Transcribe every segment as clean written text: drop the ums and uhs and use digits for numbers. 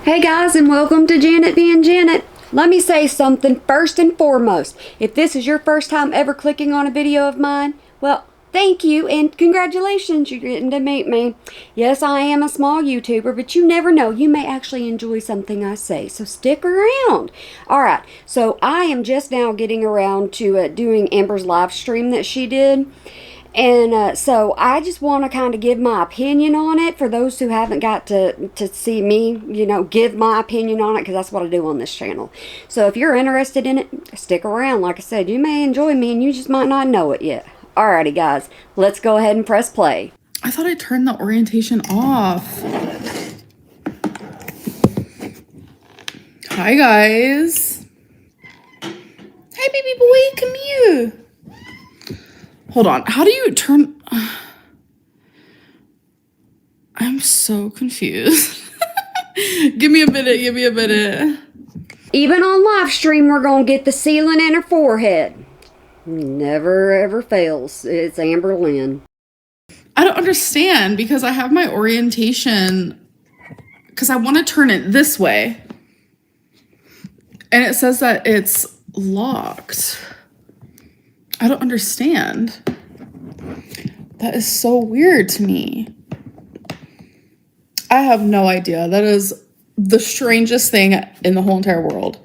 Hey guys, and welcome to Janet being Janet. Let me say something first and foremost. If this is your first time ever clicking on a video of mine, well, thank you and congratulations, you're getting to meet me. Yes, I am a small YouTuber, but you never know. You may actually enjoy something I say, so stick around. Alright, so I am just now getting around to doing Amber's live stream that she did. And so I just want to kind of give my opinion on it for those who haven't got to see me, give my opinion on it, because that's what I do on this channel. So if you're interested in it, stick around. Like I said, you may enjoy me and you just might not know it yet. Alrighty guys, let's go ahead and press play. I thought I turned the orientation off. Hi guys. Hi baby boy, come here. Hold on, how do you turn? I'm so confused. Give me a minute. Even on live stream, we're going to get the ceiling in her forehead. Never ever fails. It's Amber Lynn. I don't understand because I have my orientation because I want to turn it this way. And it says that it's locked. I don't understand. That is so weird to me. I have no idea. That is the strangest thing in the whole entire world.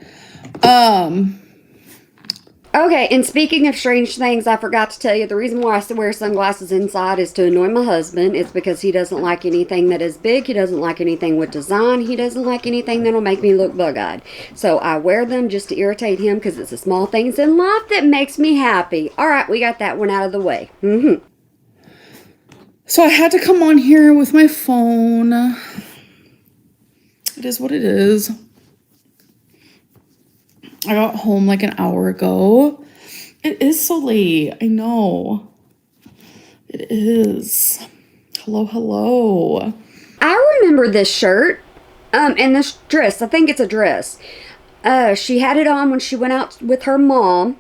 Okay, and speaking of strange things, I forgot to tell you, the reason why I wear sunglasses inside is to annoy my husband. It's because he doesn't like anything that is big. He doesn't like anything with design. He doesn't like anything that'll make me look bug-eyed. So I wear them just to irritate him because it's the small things in life that makes me happy. All right, we got that one out of the way. So I had to come on here with my phone. It is what it is. I got home like an hour ago. It is so late. I know. It is. Hello. I remember this shirt and this dress. I think it's a dress. She had it on when she went out with her mom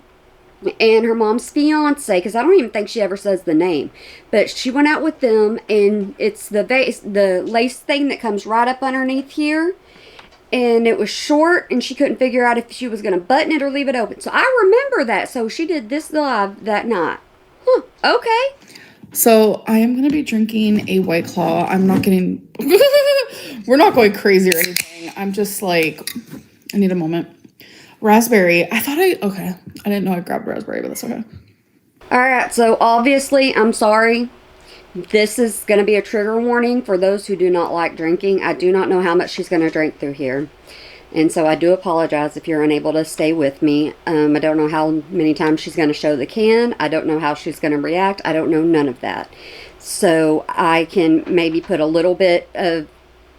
and her mom's fiance, because I don't even think she ever says the name, but she went out with them, and it's the lace thing that comes right up underneath here. And it was short, and she couldn't figure out if she was going to button it or leave it open. So I remember that. So she did this live that night. Huh, okay. So I am going to be drinking a White Claw. I'm not getting... We're not going crazy or anything. I'm just like... I need a moment. Raspberry. Okay. I didn't know I grabbed raspberry, but that's okay. All right. So obviously, I'm sorry. This is going to be a trigger warning for those who do not like drinking. I do not know how much she's going to drink through here. And so I do apologize if you're unable to stay with me. I don't know how many times she's going to show the can. I don't know how she's going to react. I don't know none of that. So I can maybe put a little bit of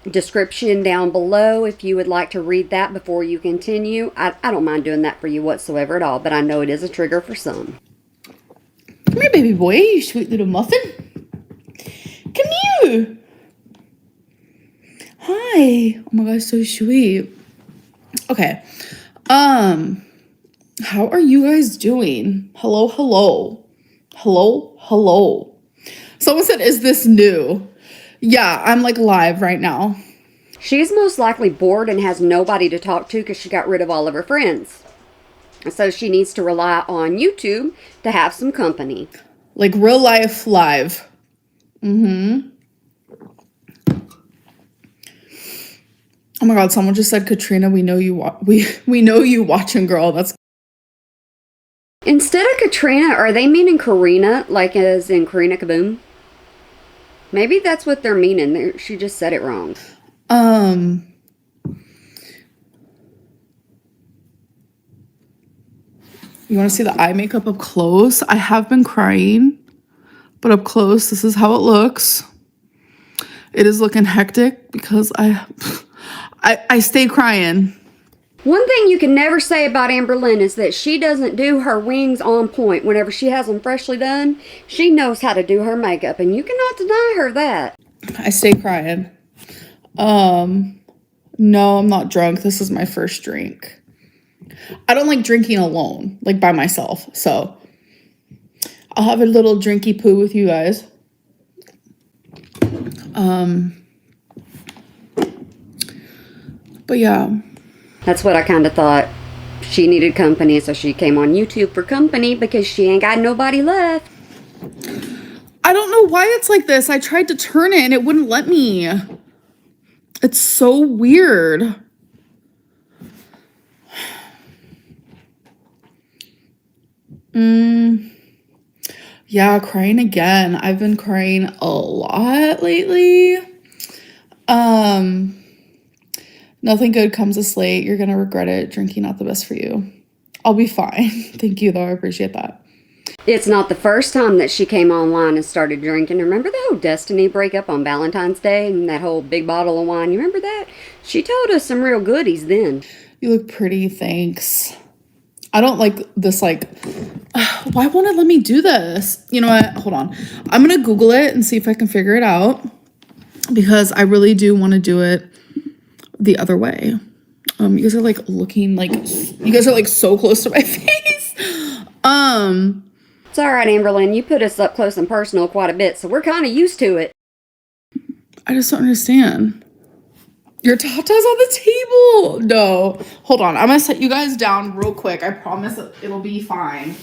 description down below if you would like to read that before you continue. I don't mind doing that for you whatsoever at all. But I know it is a trigger for some. Come here, baby boy. You sweet little muffin. Come here. Hi. Oh my gosh, so sweet. Okay. How are you guys doing? Hello. Someone said, is this new? Yeah, I'm like live right now. She's most likely bored and has nobody to talk to because she got rid of all of her friends. So she needs to rely on YouTube to have some company. Like real life live. Oh my god, someone just said, Katrina, we know you we know you watching, girl. That's instead of Katrina, are they meaning Karina, like as in Karina Kaboom? Maybe that's what they're meaning. She just said it wrong. You want to see the eye makeup up close? I have been crying, but up close, this is how it looks. It is looking hectic because I stay crying. One thing you can never say about Amber Lynn is that she doesn't do her wings on point. Whenever she has them freshly done, she knows how to do her makeup, and you cannot deny her that. I stay crying. No, I'm not drunk. This is my first drink. I don't like drinking alone, like by myself. So I'll have a little drinky poo with you guys. But yeah. That's what I kind of thought. She needed company, so she came on YouTube for company because she ain't got nobody left. I don't know why it's like this. I tried to turn it and it wouldn't let me. It's so weird. Yeah, crying again. I've been crying a lot lately. Nothing good comes this late. You're gonna regret it. Drinking not the best for you. I'll be fine. Thank you, though. I appreciate that. It's not the first time that she came online and started drinking. Remember the whole Destiny breakup on Valentine's Day and that whole big bottle of wine? You remember that? She told us some real goodies then. You look pretty, thanks. I don't like this, like, why won't it let me do this? You know what? Hold on. I'm going to Google it and see if I can figure it out because I really do want to do it the other way. You guys are like looking like, you guys are like so close to my face. It's all right, Amberlynn. You put us up close and personal quite a bit, so we're kind of used to it. I just don't understand. Your Tata's on the table. No. Hold on. I'm going to set you guys down real quick. I promise it'll be fine.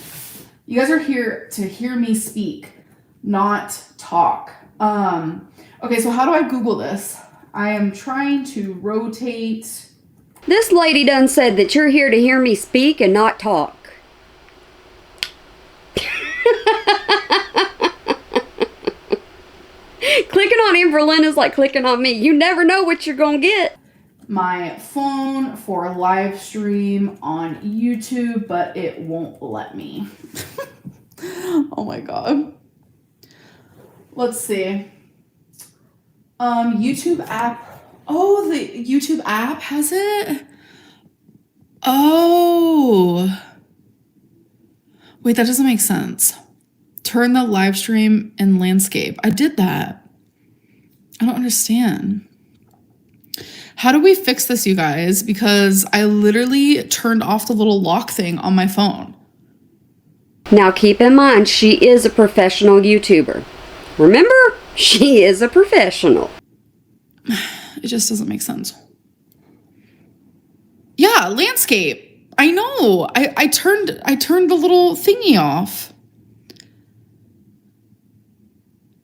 You guys are here to hear me speak, not talk. Okay, so how do I Google this? I am trying to rotate. This lady done said that you're here to hear me speak and not talk. Clicking on Amberlynn is like clicking on me. You never know what you're gonna get. My phone for live stream on YouTube, but it won't let me. Oh my god. Let's see. YouTube app. Oh, the YouTube app has it? Oh. Wait, that doesn't make sense. Turn the live stream in landscape. I did that. I don't understand. How do we fix this, you guys? Because I literally turned off the little lock thing on my phone. Now keep in mind, she is a professional YouTuber. Remember, she is a professional. It just doesn't make sense. Yeah, landscape. I know. I turned the little thingy off.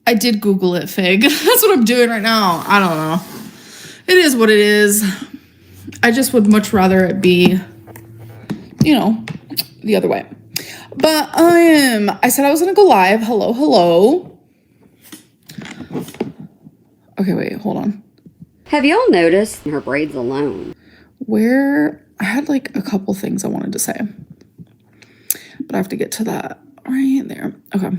I did Google it, Fig. That's what I'm doing right now. I don't know. It is what it is. I just would much rather it be, you know, the other way. But I said I was gonna go live. Hello, hello. Okay, wait, hold on. Have y'all noticed her braids alone? Where I had like a couple things I wanted to say, but I have to get to that right there. Okay.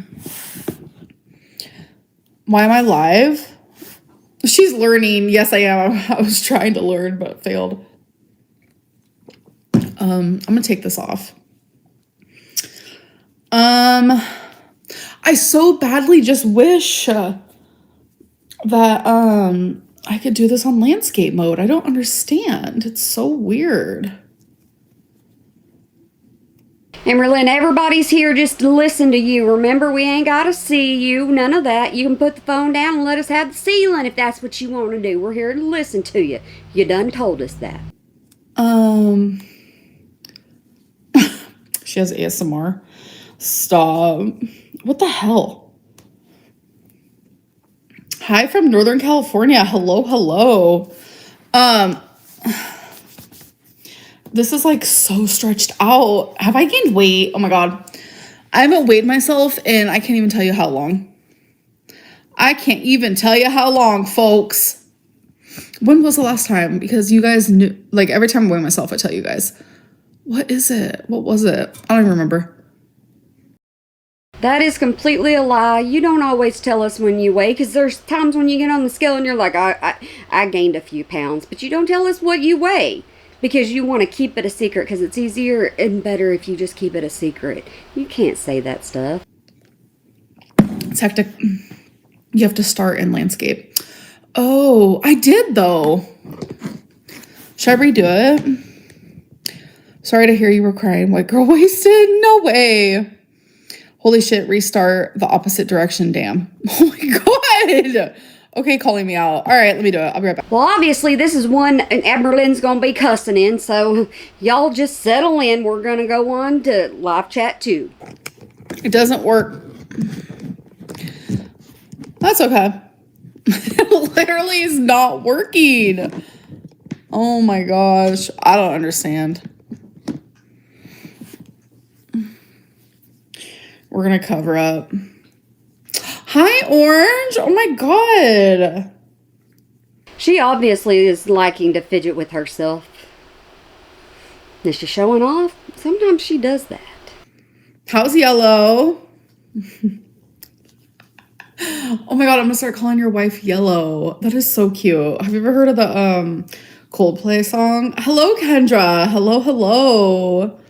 Why am I live? She's learning. Yes, I am. I was trying to learn, but failed. I'm gonna take this off. I so badly just wish that I could do this on landscape mode. I don't understand. It's so weird. Amberlynn, everybody's here just to listen to you. Remember, we ain't got to see you. None of that. You can put the phone down and let us have the ceiling if that's what you want to do. We're here to listen to you. You done told us that. She has ASMR. Stop. What the hell? Hi from Northern California. Hello, hello. This is like so stretched out. Have I gained weight? Oh my god. I haven't weighed myself in I can't even tell you how long. I can't even tell you how long, folks. When was the last time? Because you guys knew, like every time I weigh myself, I tell you guys. What is it? What was it? I don't even remember. That is completely a lie. You don't always tell us when you weigh, because there's times when you get on the scale and you're like, I gained a few pounds, but you don't tell us what you weigh. Because you want to keep it a secret, because it's easier and better if you just keep it a secret. You can't say that stuff. It's hectic. You have to start in landscape. Oh, I did though. Should I redo it? Sorry to hear you were crying. White girl wasted? No way. Holy shit, restart the opposite direction, damn. Oh my god. Okay, calling me out. All right, let me do it. I'll be right back. Well, obviously, this is one Amberlynn's gonna be cussing in, so y'all just settle in. We're gonna go on to live chat 2. It doesn't work. That's okay. It literally is not working. Oh my gosh. I don't understand. We're gonna cover up. Hi, Orange. Oh my god. She obviously is liking to fidget with herself. Is she showing off? Sometimes she does that. How's Yellow? Oh my god, I'm gonna start calling your wife Yellow. That is so cute. Have you ever heard of the Coldplay song? Hello, Kendra. Hello, hello.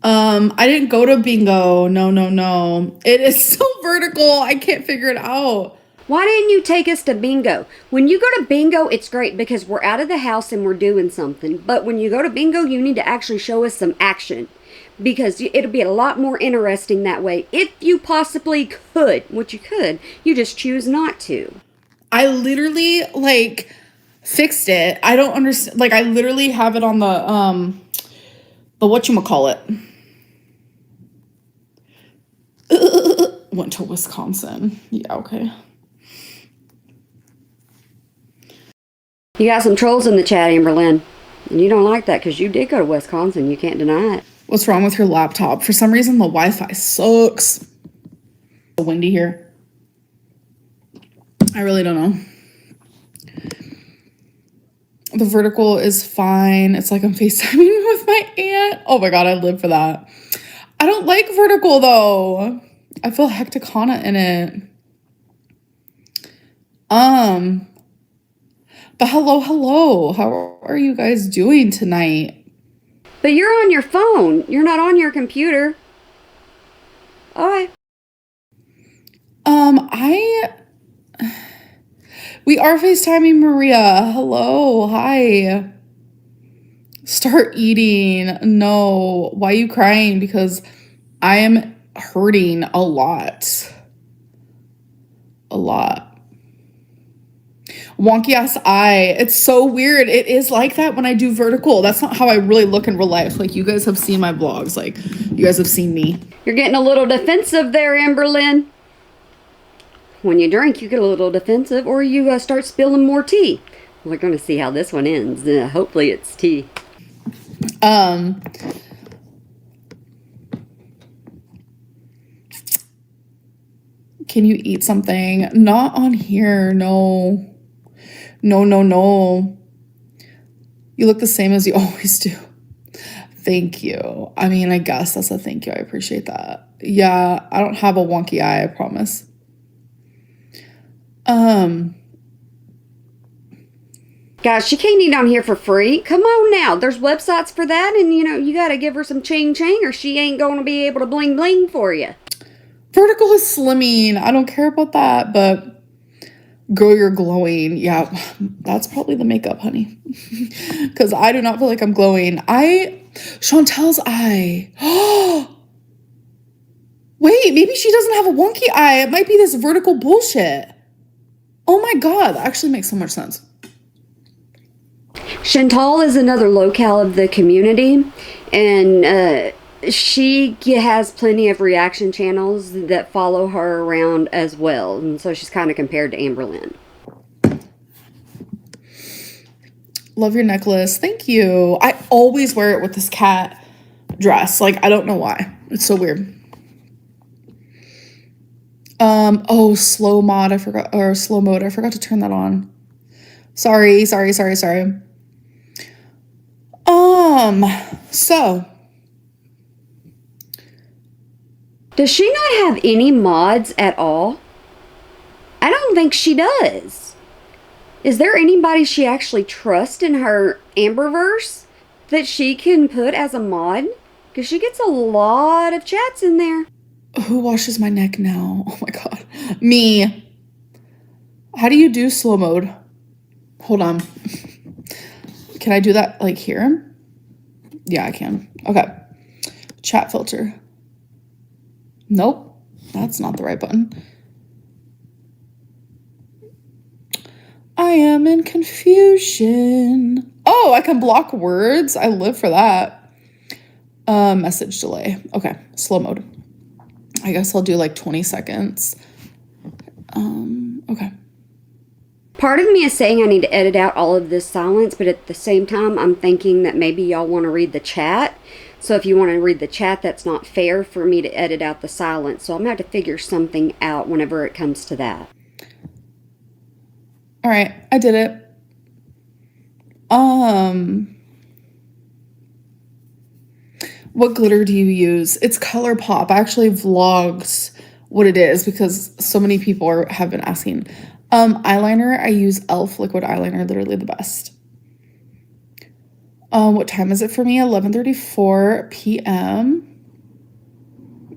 I didn't go to bingo. No. It is so vertical. I can't figure it out. Why didn't you take us to bingo? When you go to bingo, it's great because we're out of the house and we're doing something. But when you go to bingo, you need to actually show us some action. Because it'll be a lot more interesting that way. If you possibly could, which you could, you just choose not to. I literally, like, fixed it. I don't understand. Like, I literally have it on the whatchamacallit. Went to Wisconsin. Yeah, okay. You got some trolls in the chat, Amberlynn. And you don't like that because you did go to Wisconsin. You can't deny it. What's wrong with your laptop? For some reason, the Wi-Fi sucks. It's windy here. I really don't know. The vertical is fine. It's like I'm FaceTiming with my aunt. Oh my god, I live for that. I don't like vertical though. I feel hecticana in it. But hello. How are you guys doing tonight? But you're on your phone. You're not on your computer. Alright. We are FaceTiming Maria. Hello. Hi. Start eating. No. Why are you crying? Because I am hurting a lot. A lot. Wonky ass eye. It's so weird. It is like that when I do vertical. That's not how I really look in real life. Like, you guys have seen my vlogs. Like, you guys have seen me. You're getting a little defensive there, Amberlynn. When you drink, you get a little defensive, or you start spilling more tea. We're going to see how this one ends. Hopefully it's tea. Can you eat something? Not on here. No. You look the same as you always do. Thank you. I mean, I guess that's a thank you. I appreciate that. Yeah, I don't have a wonky eye, I promise. Guys, she can't eat on here for free. Come on now. There's websites for that, and you got to give her some ching or she ain't going to be able to bling for you. Vertical is slimming. I don't care about that, but girl, you're glowing. Yeah, that's probably the makeup, honey. Because I do not feel like I'm glowing. Chantel's eye. Wait, maybe she doesn't have a wonky eye. It might be this vertical bullshit. Oh my god, that actually makes so much sense. Chantal is another locale of the community, and she has plenty of reaction channels that follow her around as well, and so she's kind of compared to Amberlynn. Love your necklace. Thank you. I always wear it with this cat dress. Like, I don't know why. It's so weird. Oh, slow mode. I forgot to turn that on. Sorry. So. Does she not have any mods at all? I don't think she does. Is there anybody she actually trusts in her Amberverse that she can put as a mod? Because she gets a lot of chats in there. Who washes my neck now? Oh my god. Me. How do you do slow mode? Hold on. Can I do that like here? Yeah, I can. Okay. Chat filter. Nope. That's not the right button. I am in confusion. Oh, I can block words. I live for that. Message delay. Okay, slow mode. I guess I'll do like 20 seconds. Okay. Part of me is saying I need to edit out all of this silence, but at the same time, I'm thinking that maybe y'all want to read the chat. So if you want to read the chat, that's not fair for me to edit out the silence. So I'm going to have to figure something out whenever it comes to that. All right, I did it. What glitter do you use? It's ColourPop. I actually vlogged what it is because so many people have been asking. Eyeliner, I use e.l.f. liquid eyeliner, literally the best. What time is it for me? 11:34 p.m.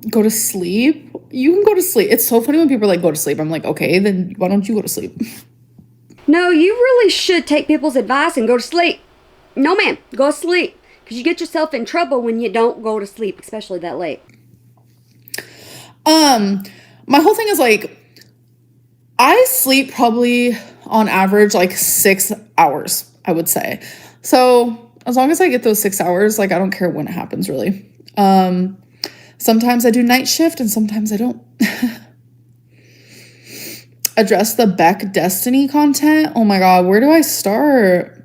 Go to sleep. You can go to sleep. It's so funny when people are like, go to sleep. I'm like, okay, then why don't you go to sleep? No, you really should take people's advice and go to sleep. No, ma'am, go to sleep. Because you get yourself in trouble when you don't go to sleep, especially that late. My whole thing is like, I sleep probably on average like 6 hours, I would say. So as long as I get those 6 hours, like I don't care when it happens really. Sometimes I do night shift and sometimes I don't. Address the Beck Destiny content. Oh my God, where do I start?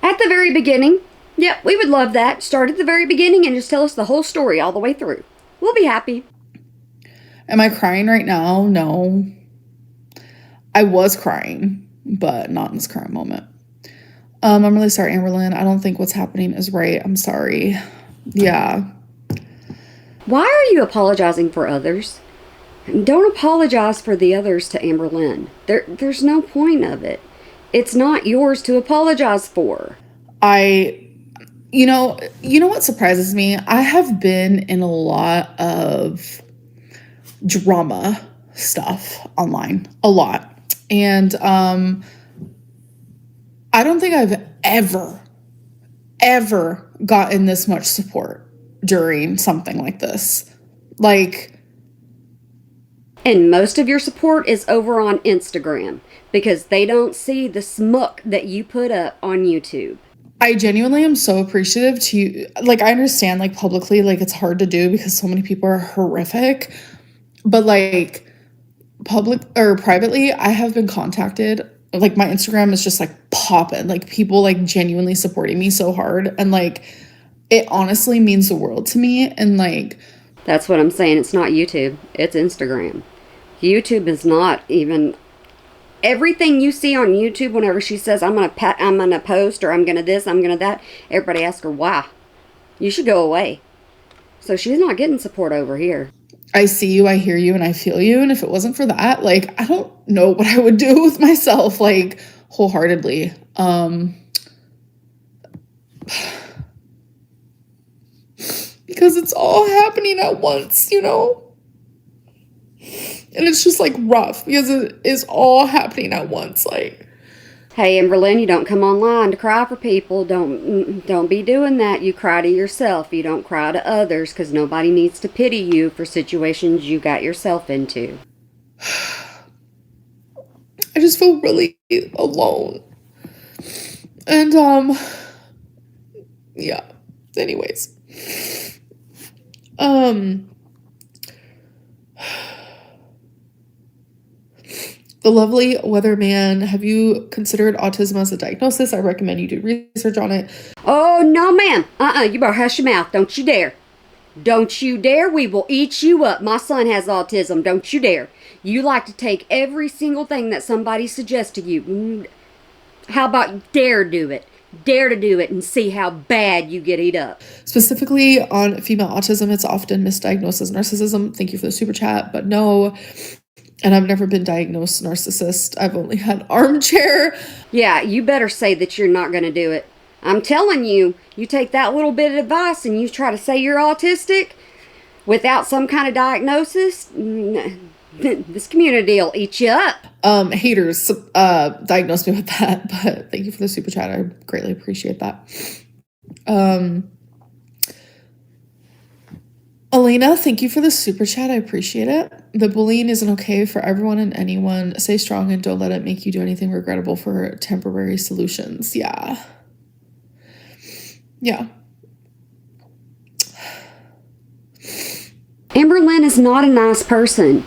At the very beginning. Yeah, we would love that. Start at the very beginning and just tell us the whole story all the way through. We'll be happy. Am I crying right now? No. I was crying, but not in this current moment. I'm really sorry, Amberlynn. I don't think what's happening is right. I'm sorry. Yeah. Why are you apologizing for others? Don't apologize for the others to Amberlynn. There's no point of it. It's not yours to apologize for. You know what surprises me? I have been in a lot of drama stuff online, a lot. And I don't think I've ever gotten this much support during something like this. Like, and most of your support is over on Instagram because they don't see the smuck that you put up on YouTube. I genuinely am so appreciative to you. Like, I understand, like, publicly, like, it's hard to do because so many people are horrific. But, like, public or privately, I have been contacted. Like, my Instagram is just, like, popping. Like, people, like, genuinely supporting me so hard. And, like, it honestly means the world to me. And, like... That's what I'm saying. It's not YouTube. It's Instagram. YouTube is not even... Everything you see on YouTube, whenever she says, I'm gonna post, or I'm gonna this, I'm gonna that, everybody asks her, why? You should go away. So she's not getting support over here. I see you, I hear you, and I feel you. And if it wasn't for that, like, I don't know what I would do with myself, like, wholeheartedly. Because it's all happening at once, you know? And it's just, like, rough because it is all happening at once, like. Hey, Amberlynn, you don't come online to cry for people. Don't be doing that. You cry to yourself. You don't cry to others because nobody needs to pity you for situations you got yourself into. I just feel really alone. And, yeah. Anyways. The lovely weatherman, have you considered autism as a diagnosis? I recommend you do research on it. Oh, no, ma'am. You better hush your mouth. Don't you dare. Don't you dare. We will eat you up. My son has autism. Don't you dare. You like to take every single thing that somebody suggests to you. How about dare do it? Dare to do it and see how bad you get eat up. Specifically on female autism, it's often misdiagnosed as narcissism. Thank you for the super chat, but no. And I've never been diagnosed narcissist. I've only had armchair. Yeah, you better say that you're not going to do it. I'm telling you, you take that little bit of advice and you try to say you're autistic without some kind of diagnosis, this community will eat you up. Haters diagnosed me with that, but thank you for the super chat. I greatly appreciate that. Elena, thank you for the super chat. I appreciate it. The bullying isn't okay for everyone and anyone. Stay strong and don't let it make you do anything regrettable for temporary solutions. Yeah. Yeah. Amberlynn is not a nice person.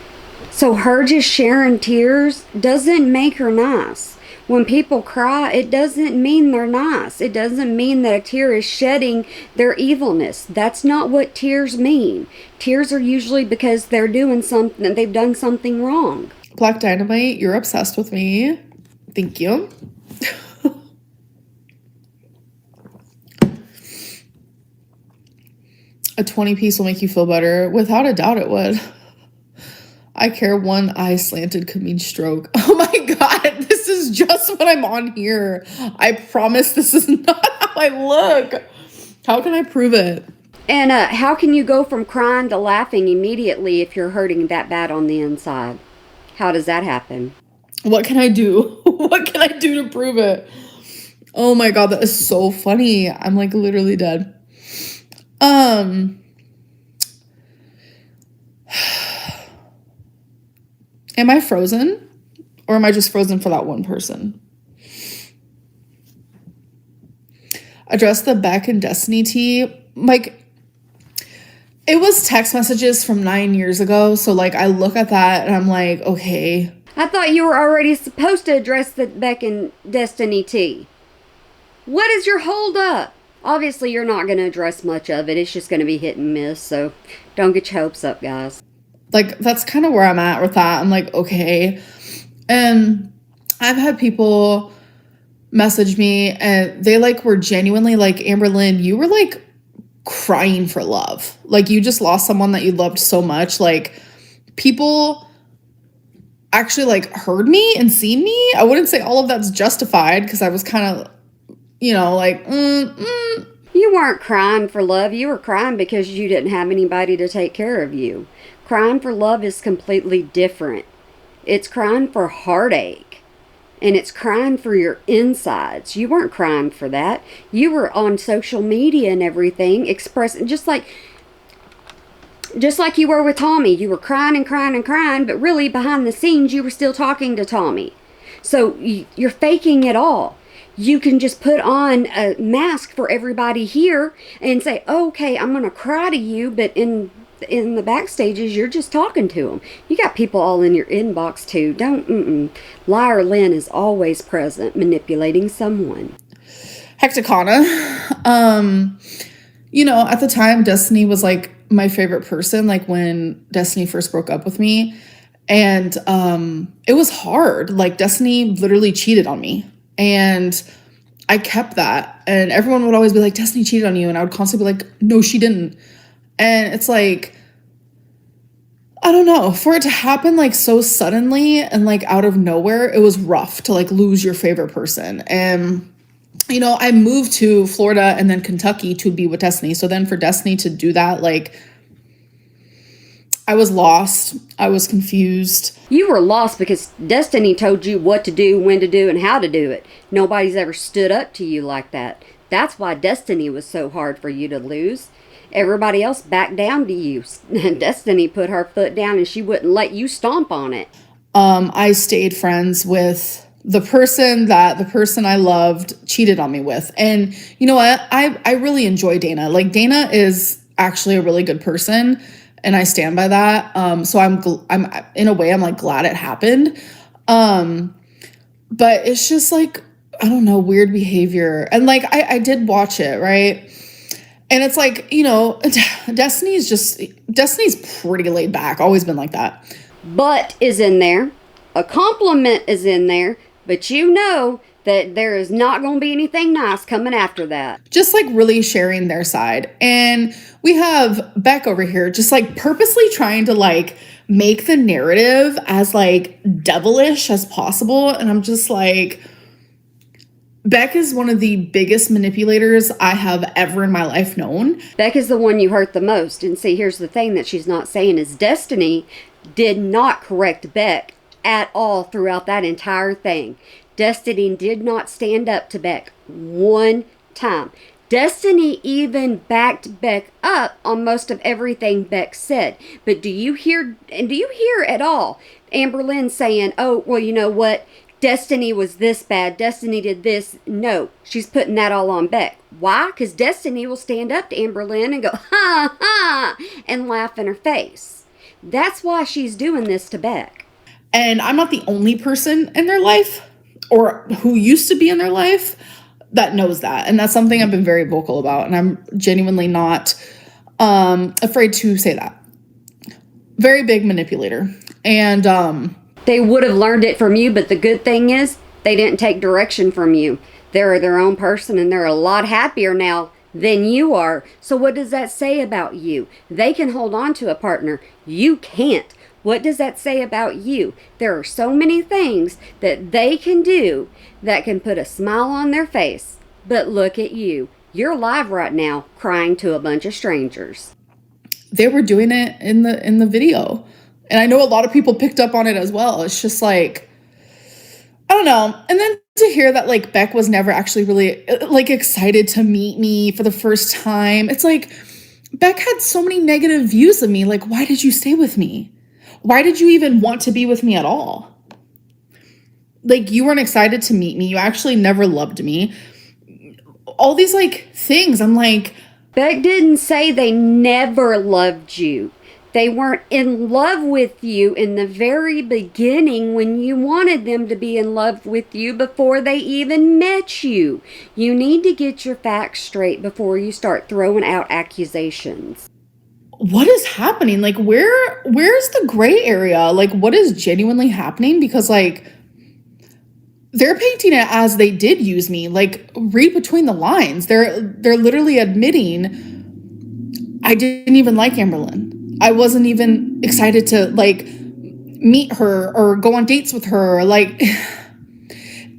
So her just sharing tears doesn't make her nice. When people cry, it doesn't mean they're nice. It doesn't mean that a tear is shedding their evilness. That's not what tears mean. Tears are usually because they're doing something, they've done something wrong. Black Dynamite, you're obsessed with me. Thank you. A 20-piece will make you feel better. Without a doubt it would. I care one eye slanted could mean stroke. Oh my God, this is just what I'm on here. I promise this is not how I look. How can I prove it? And how can you go from crying to laughing immediately if you're hurting that bad on the inside? How does that happen? What can I do? What can I do to prove it? Oh my God, that is so funny. I'm like literally dead. Am I frozen? Or am I just frozen for that one person? Address the Beck and Destiny tea. Like, it was text messages from 9 years ago. So, like, I look at that and I'm like, okay. I thought you were already supposed to address the Beck and Destiny tea. What is your hold up? Obviously, you're not going to address much of it. It's just going to be hit and miss. So, don't get your hopes up, guys. Like, that's kind of where I'm at with that. I'm like, okay. And I've had people message me and they like were genuinely like, Amberlynn, you were like crying for love. Like, you just lost someone that you loved so much. Like, people actually like heard me and seen me. I wouldn't say all of that's justified because I was kind of, you know, like, You weren't crying for love. You were crying because you didn't have anybody to take care of you. Crying for love is completely different. It's crying for heartache. And it's crying for your insides. You weren't crying for that. You were on social media and everything expressing, just like you were with Tommy. You were crying and crying and crying, but really behind the scenes you were still talking to Tommy. So you're faking it all. You can just put on a mask for everybody here and say, okay, I'm going to cry to you, but in the backstages, you're just talking to them. You got people all in your inbox too. Liar Lynn is always present, manipulating someone. Hecticana. You know, at the time, Destiny was like my favorite person, like when Destiny first broke up with me. And it was hard. Like, Destiny literally cheated on me. And I kept that. And everyone would always be like, Destiny cheated on you. And I would constantly be like, no, she didn't. And it's like, I don't know, for it to happen like so suddenly and like out of nowhere, it was rough to like lose your favorite person. And, you know, I moved to Florida and then Kentucky to be with Destiny. So then for Destiny to do that, like, I was lost. I was confused. You were lost because Destiny told you what to do, when to do, and how to do it. Nobody's ever stood up to you like that. That's why Destiny was so hard for you to lose. Everybody else backed down to you. Destiny put her foot down and she wouldn't let you stomp on it. I stayed friends with the person that the person I loved cheated on me with. And you know what? I really enjoy Dana. Like, Dana is actually a really good person. And I stand by that. So I'm in a way, I'm like glad it happened. But it's just like, I don't know, weird behavior. And like, I did watch it, right? And it's like, you know, Destiny's pretty laid back. Always been like that. But is in there. A compliment is in there. But you know that there is not going to be anything nice coming after that. Just like really sharing their side. And we have Beck over here just like purposely trying to like make the narrative as like devilish as possible. And I'm just like, Beck is one of the biggest manipulators I have ever in my life known. Beck is the one you hurt the most. And see, here's the thing that she's not saying is Destiny did not correct Beck at all throughout that entire thing. Destiny did not stand up to Beck one time. Destiny even backed Beck up on most of everything Beck said. But do you hear at all Amberlynn saying, oh, well, you know what? Destiny was this bad. Destiny did this. No, she's putting that all on Beck. Why? Because Destiny will stand up to Amberlynn and go, ha, ha, and laugh in her face. That's why she's doing this to Beck. And I'm not the only person in their life or who used to be in their life that knows that. And that's something I've been very vocal about. And I'm genuinely not afraid to say that. Very big manipulator. And they would have learned it from you, but the good thing is they didn't take direction from you. They're their own person, and they're a lot happier now than you are. So what does that say about you? They can hold on to a partner. You can't. What does that say about you? There are so many things that they can do that can put a smile on their face. But look at you. You're alive right now, crying to a bunch of strangers. They were doing it in the video. And I know a lot of people picked up on it as well. It's just like, I don't know. And then to hear that like Beck was never actually really like excited to meet me for the first time. It's like, Beck had so many negative views of me. Like, why did you stay with me? Why did you even want to be with me at all? Like, you weren't excited to meet me. You actually never loved me. All these like things. I'm like, Beck didn't say they never loved you. They weren't in love with you in the very beginning when you wanted them to be in love with you before they even met you. You need to get your facts straight before you start throwing out accusations. What is happening? Like, where's the gray area? Like, what is genuinely happening? Because like, they're painting it as they did use me. Like, read between the lines. They're literally admitting I didn't even like Amberlynn. I wasn't even excited to like meet her or go on dates with her. Like,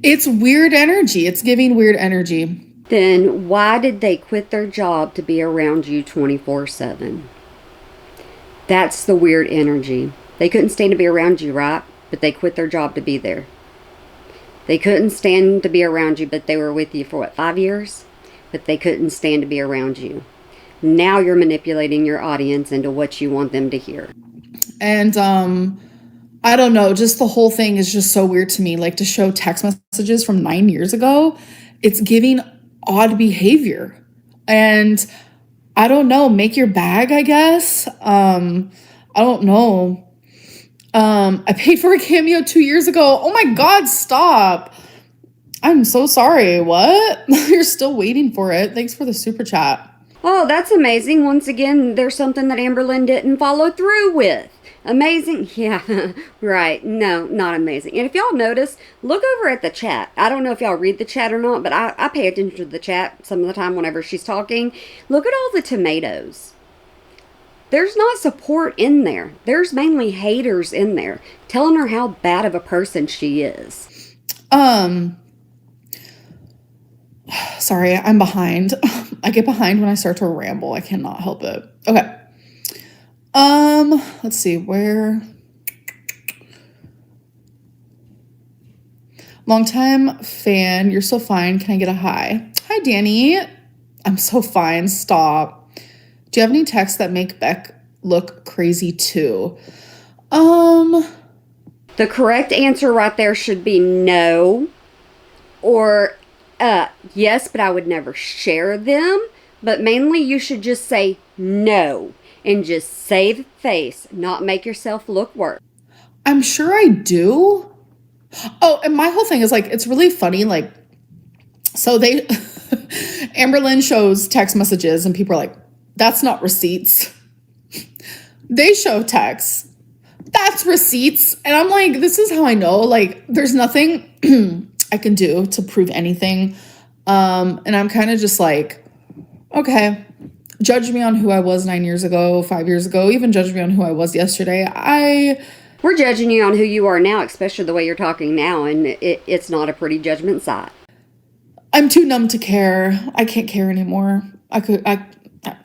it's weird energy. It's giving weird energy. Then why did they quit their job to be around you 24/7? That's the weird energy. They couldn't stand to be around you, right? But they quit their job to be there. They couldn't stand to be around you, but they were with you for what, 5 years? But they couldn't stand to be around you. Now you're manipulating your audience into what you want them to hear. And I don't know, just the whole thing is just so weird to me. Like, to show text messages from 9 years ago, it's giving odd behavior. And I don't know, make your bag, I guess. I don't know. I paid for a cameo 2 years ago. Oh my God, stop. I'm so sorry. What? You're still waiting for it. Thanks for the super chat. Oh, that's amazing. Once again, there's something that Amberlynn didn't follow through with. Amazing. Yeah, right. No, not amazing. And if y'all notice, look over at the chat. I don't know if y'all read the chat or not, but I pay attention to the chat some of the time whenever she's talking. Look at all the tomatoes. There's not support in there. There's mainly haters in there telling her how bad of a person she is. Sorry, I'm behind. I get behind when I start to ramble. I cannot help it. Okay. Let's see where. Longtime fan, you're so fine. Can I get a hi? Hi, Danny. I'm so fine. Stop. Do you have any texts that make Beck look crazy too? The correct answer right there should be no, or yes, but I would never share them. But mainly you should just say no and just save face, not make yourself look worse. I'm sure I do. Oh, and my whole thing is like, it's really funny. Like, so they, Amberlynn shows text messages and people are like, that's not receipts. They show texts. That's receipts. And I'm like, this is how I know, like, there's nothing I can do to prove anything. And I'm kind of just like, okay, judge me on who I was 9 years ago, 5 years ago, even judge me on who I was yesterday. We're judging you on who you are now, especially the way you're talking now, and it's not a pretty judgment side. I'm too numb to care. I can't care anymore.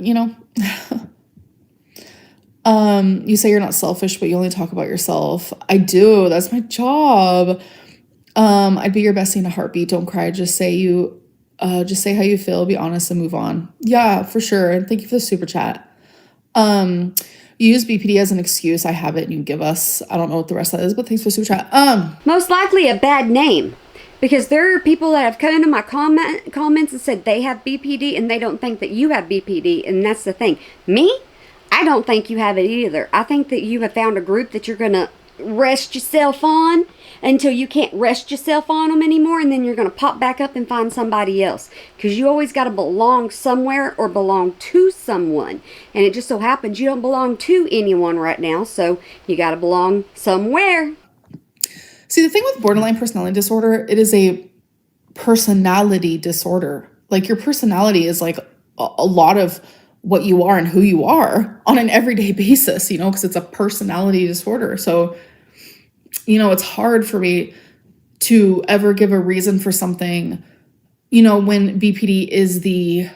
You know. You say you're not selfish, but you only talk about yourself. I do. That's my job. I'd be your bestie in a heartbeat. Don't cry. Just say you Just say how you feel, be honest, and move on. Yeah, for sure. And thank you for the super chat. You use BPD as an excuse. I have it and you give us. I don't know what the rest of that is, but thanks for the super chat. Most likely a bad name. Because there are people that have come into my comments and said they have BPD and they don't think that you have BPD. And that's the thing. Me? I don't think you have it either. I think that you have found a group that you're going to rest yourself on until you can't rest yourself on them anymore, and then you're going to pop back up and find somebody else, because you always got to belong somewhere or belong to someone, and it just so happens you don't belong to anyone right now, so you got to belong somewhere. See, the thing with borderline personality disorder, it is a personality disorder. Like, your personality is like a lot of what you are and who you are on an everyday basis, you know, because it's a personality disorder. So, you know, it's hard for me to ever give a reason for something, you know, when BPD is the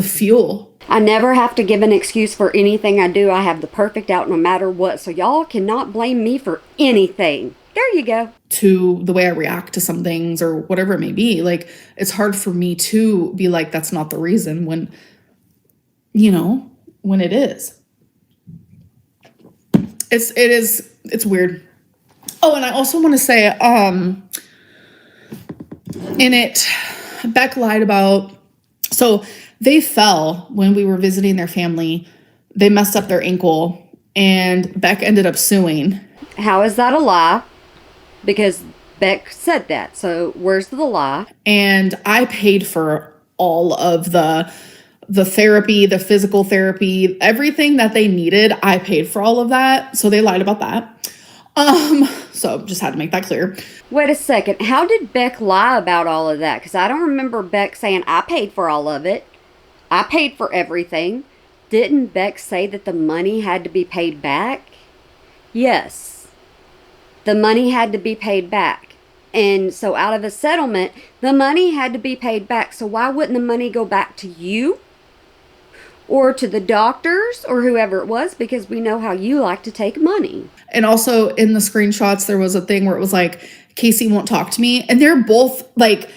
fuel. I never have to give an excuse for anything I do. I have the perfect out no matter what. So y'all cannot blame me for anything. There you go. To the way I react to some things or whatever it may be. Like, it's hard for me to be like, that's not the reason, when, you know, when it is. It's weird. Oh, and I also want to say, in it, Beck lied about, so they fell when we were visiting their family. They messed up their ankle and Beck ended up suing. How is that a lie? Because Beck said that. So where's the lie? And I paid for all of the therapy, the physical therapy, everything that they needed. I paid for all of that. So they lied about that. So just had to make that clear. Wait a second. How did Beck lie about all of that? Because I don't remember Beck saying, I paid for all of it. I paid for everything. Didn't Beck say that the money had to be paid back? Yes. The money had to be paid back. And so out of a settlement, the money had to be paid back. So why wouldn't the money go back to you? Or to the doctors or whoever it was, because we know how you like to take money. And also in the screenshots, there was a thing where it was like, Casey won't talk to me. And they're both like,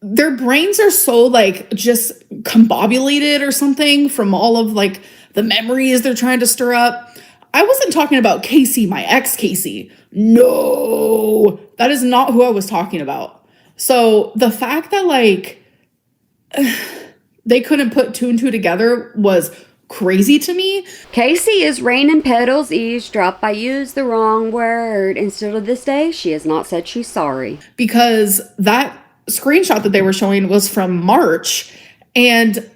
their brains are so like just combobulated or something from all of like the memories they're trying to stir up. I wasn't talking about Casey, my ex Casey. No, that is not who I was talking about. So the fact that like they couldn't put two and two together was crazy to me. Casey is raining petals, eavesdrop. I used the wrong word. And still to this day, she has not said she's sorry. Because that screenshot that they were showing was from March. And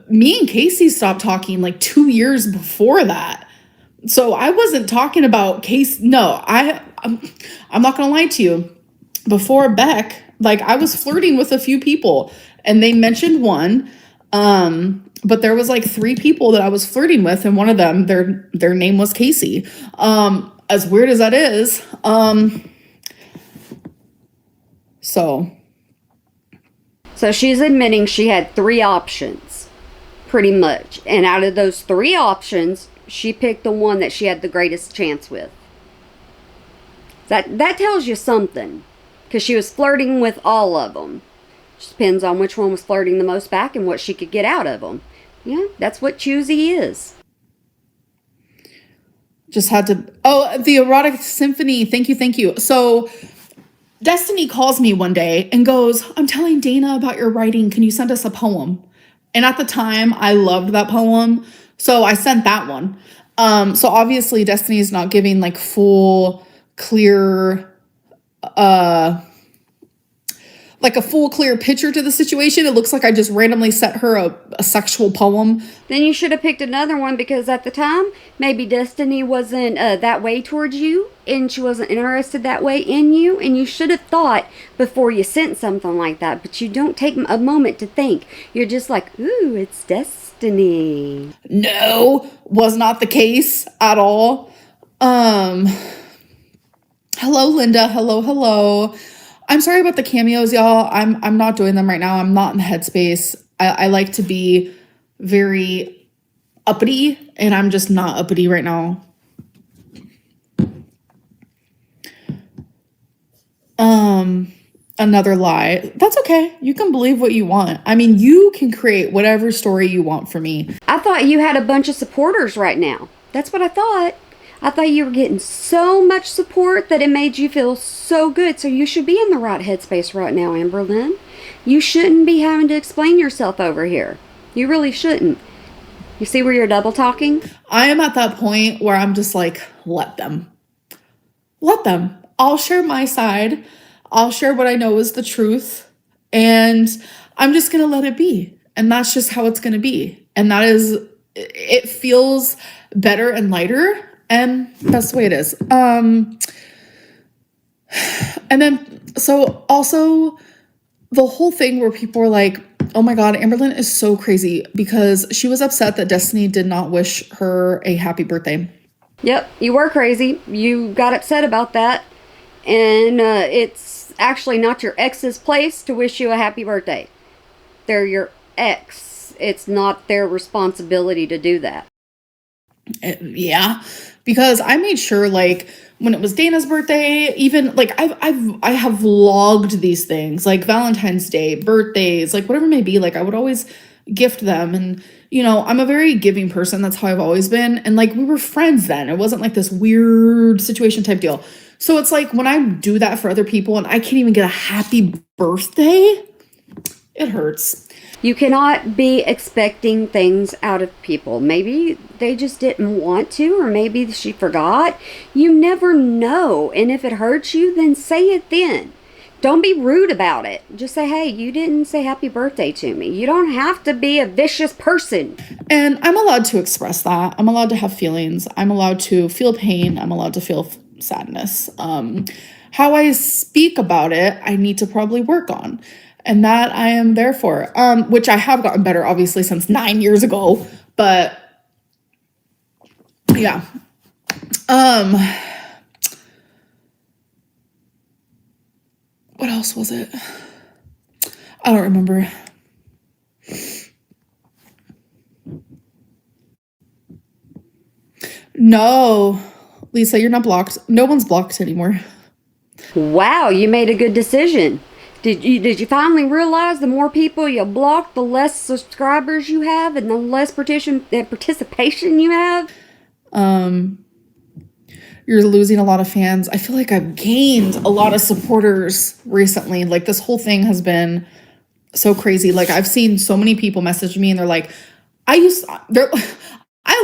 me and Casey stopped talking like 2 years before that. So I wasn't talking about Casey. No, I'm not going to lie to you. Before Beck, like I was flirting with a few people and they mentioned one. But there was like 3 people that I was flirting with, and one of them, their name was Casey. As weird as that is. So she's admitting she had 3 options, pretty much. And out of those 3 options, she picked the one that she had the greatest chance with. That tells you something, because she was flirting with all of them. Just depends on which one was flirting the most back and what she could get out of them. Yeah, that's what choosy is. Just had to... Oh, the erotic symphony. Thank you. So Destiny calls me one day and goes, I'm telling Dana about your writing. Can you send us a poem? And at the time, I loved that poem. So I sent that one. So obviously Destiny is not giving like full, clear... like a full clear picture to the situation. It looks like I just randomly sent her a sexual poem. Then you should have picked another one, because at the time, maybe Destiny wasn't that way towards you, and she wasn't interested that way in you, and you should have thought before you sent something like that, but you don't take a moment to think. You're just like, ooh, it's Destiny. No, was not the case at all. Hello, Linda. Hello. I'm sorry about the cameos, y'all. I'm not doing them right now. I'm not in the headspace. I like to be very uppity, and I'm just not uppity right now. another lie. That's okay. You can believe what you want. I mean, you can create whatever story you want for me. I thought you had a bunch of supporters right now. That's what I thought. I thought you were getting so much support that it made you feel so good. So you should be in the right headspace right now, Amberlynn. You shouldn't be having to explain yourself over here. You really shouldn't. You see where you're double talking? I am at that point where I'm just like, let them. Let them. I'll share my side. I'll share what I know is the truth. And I'm just going to let it be. And that's just how it's going to be. And that is, it feels better and lighter. And that's the way it is. And then, so also the whole thing where people were like, oh my God, Amberlynn is so crazy because she was upset that Destiny did not wish her a happy birthday. Yep, you were crazy. You got upset about that. And it's actually not your ex's place to wish you a happy birthday. They're your ex. It's not their responsibility to do that. Yeah, because I made sure, like, when it was Dana's birthday, even like I have logged these things, like Valentine's Day, birthdays, like whatever it may be. Like I would always gift them, and you know, I'm a very giving person. That's how I've always been. And like we were friends then. It wasn't like this weird situation type deal. So it's like when I do that for other people and I can't even get a happy birthday, it hurts. You cannot be expecting things out of people. Maybe they just didn't want to, or maybe she forgot. You never know. And if it hurts you, then say it then. Don't be rude about it. Just say, hey, you didn't say happy birthday to me. You don't have to be a vicious person. And I'm allowed to express that. I'm allowed to have feelings. I'm allowed to feel pain. I'm allowed to feel sadness. How I speak about it, I need to probably work on. And that I am there for, which I have gotten better, obviously, since 9 years ago. But yeah. What else was it? I don't remember. No, Lisa, you're not blocked. No one's blocked anymore. Wow, you made a good decision. Did you finally realize the more people you block, the less subscribers you have and the less participation you have? You're losing a lot of fans. I feel like I've gained a lot of supporters recently. Like this whole thing has been so crazy. Like I've seen so many people message me and they're like, I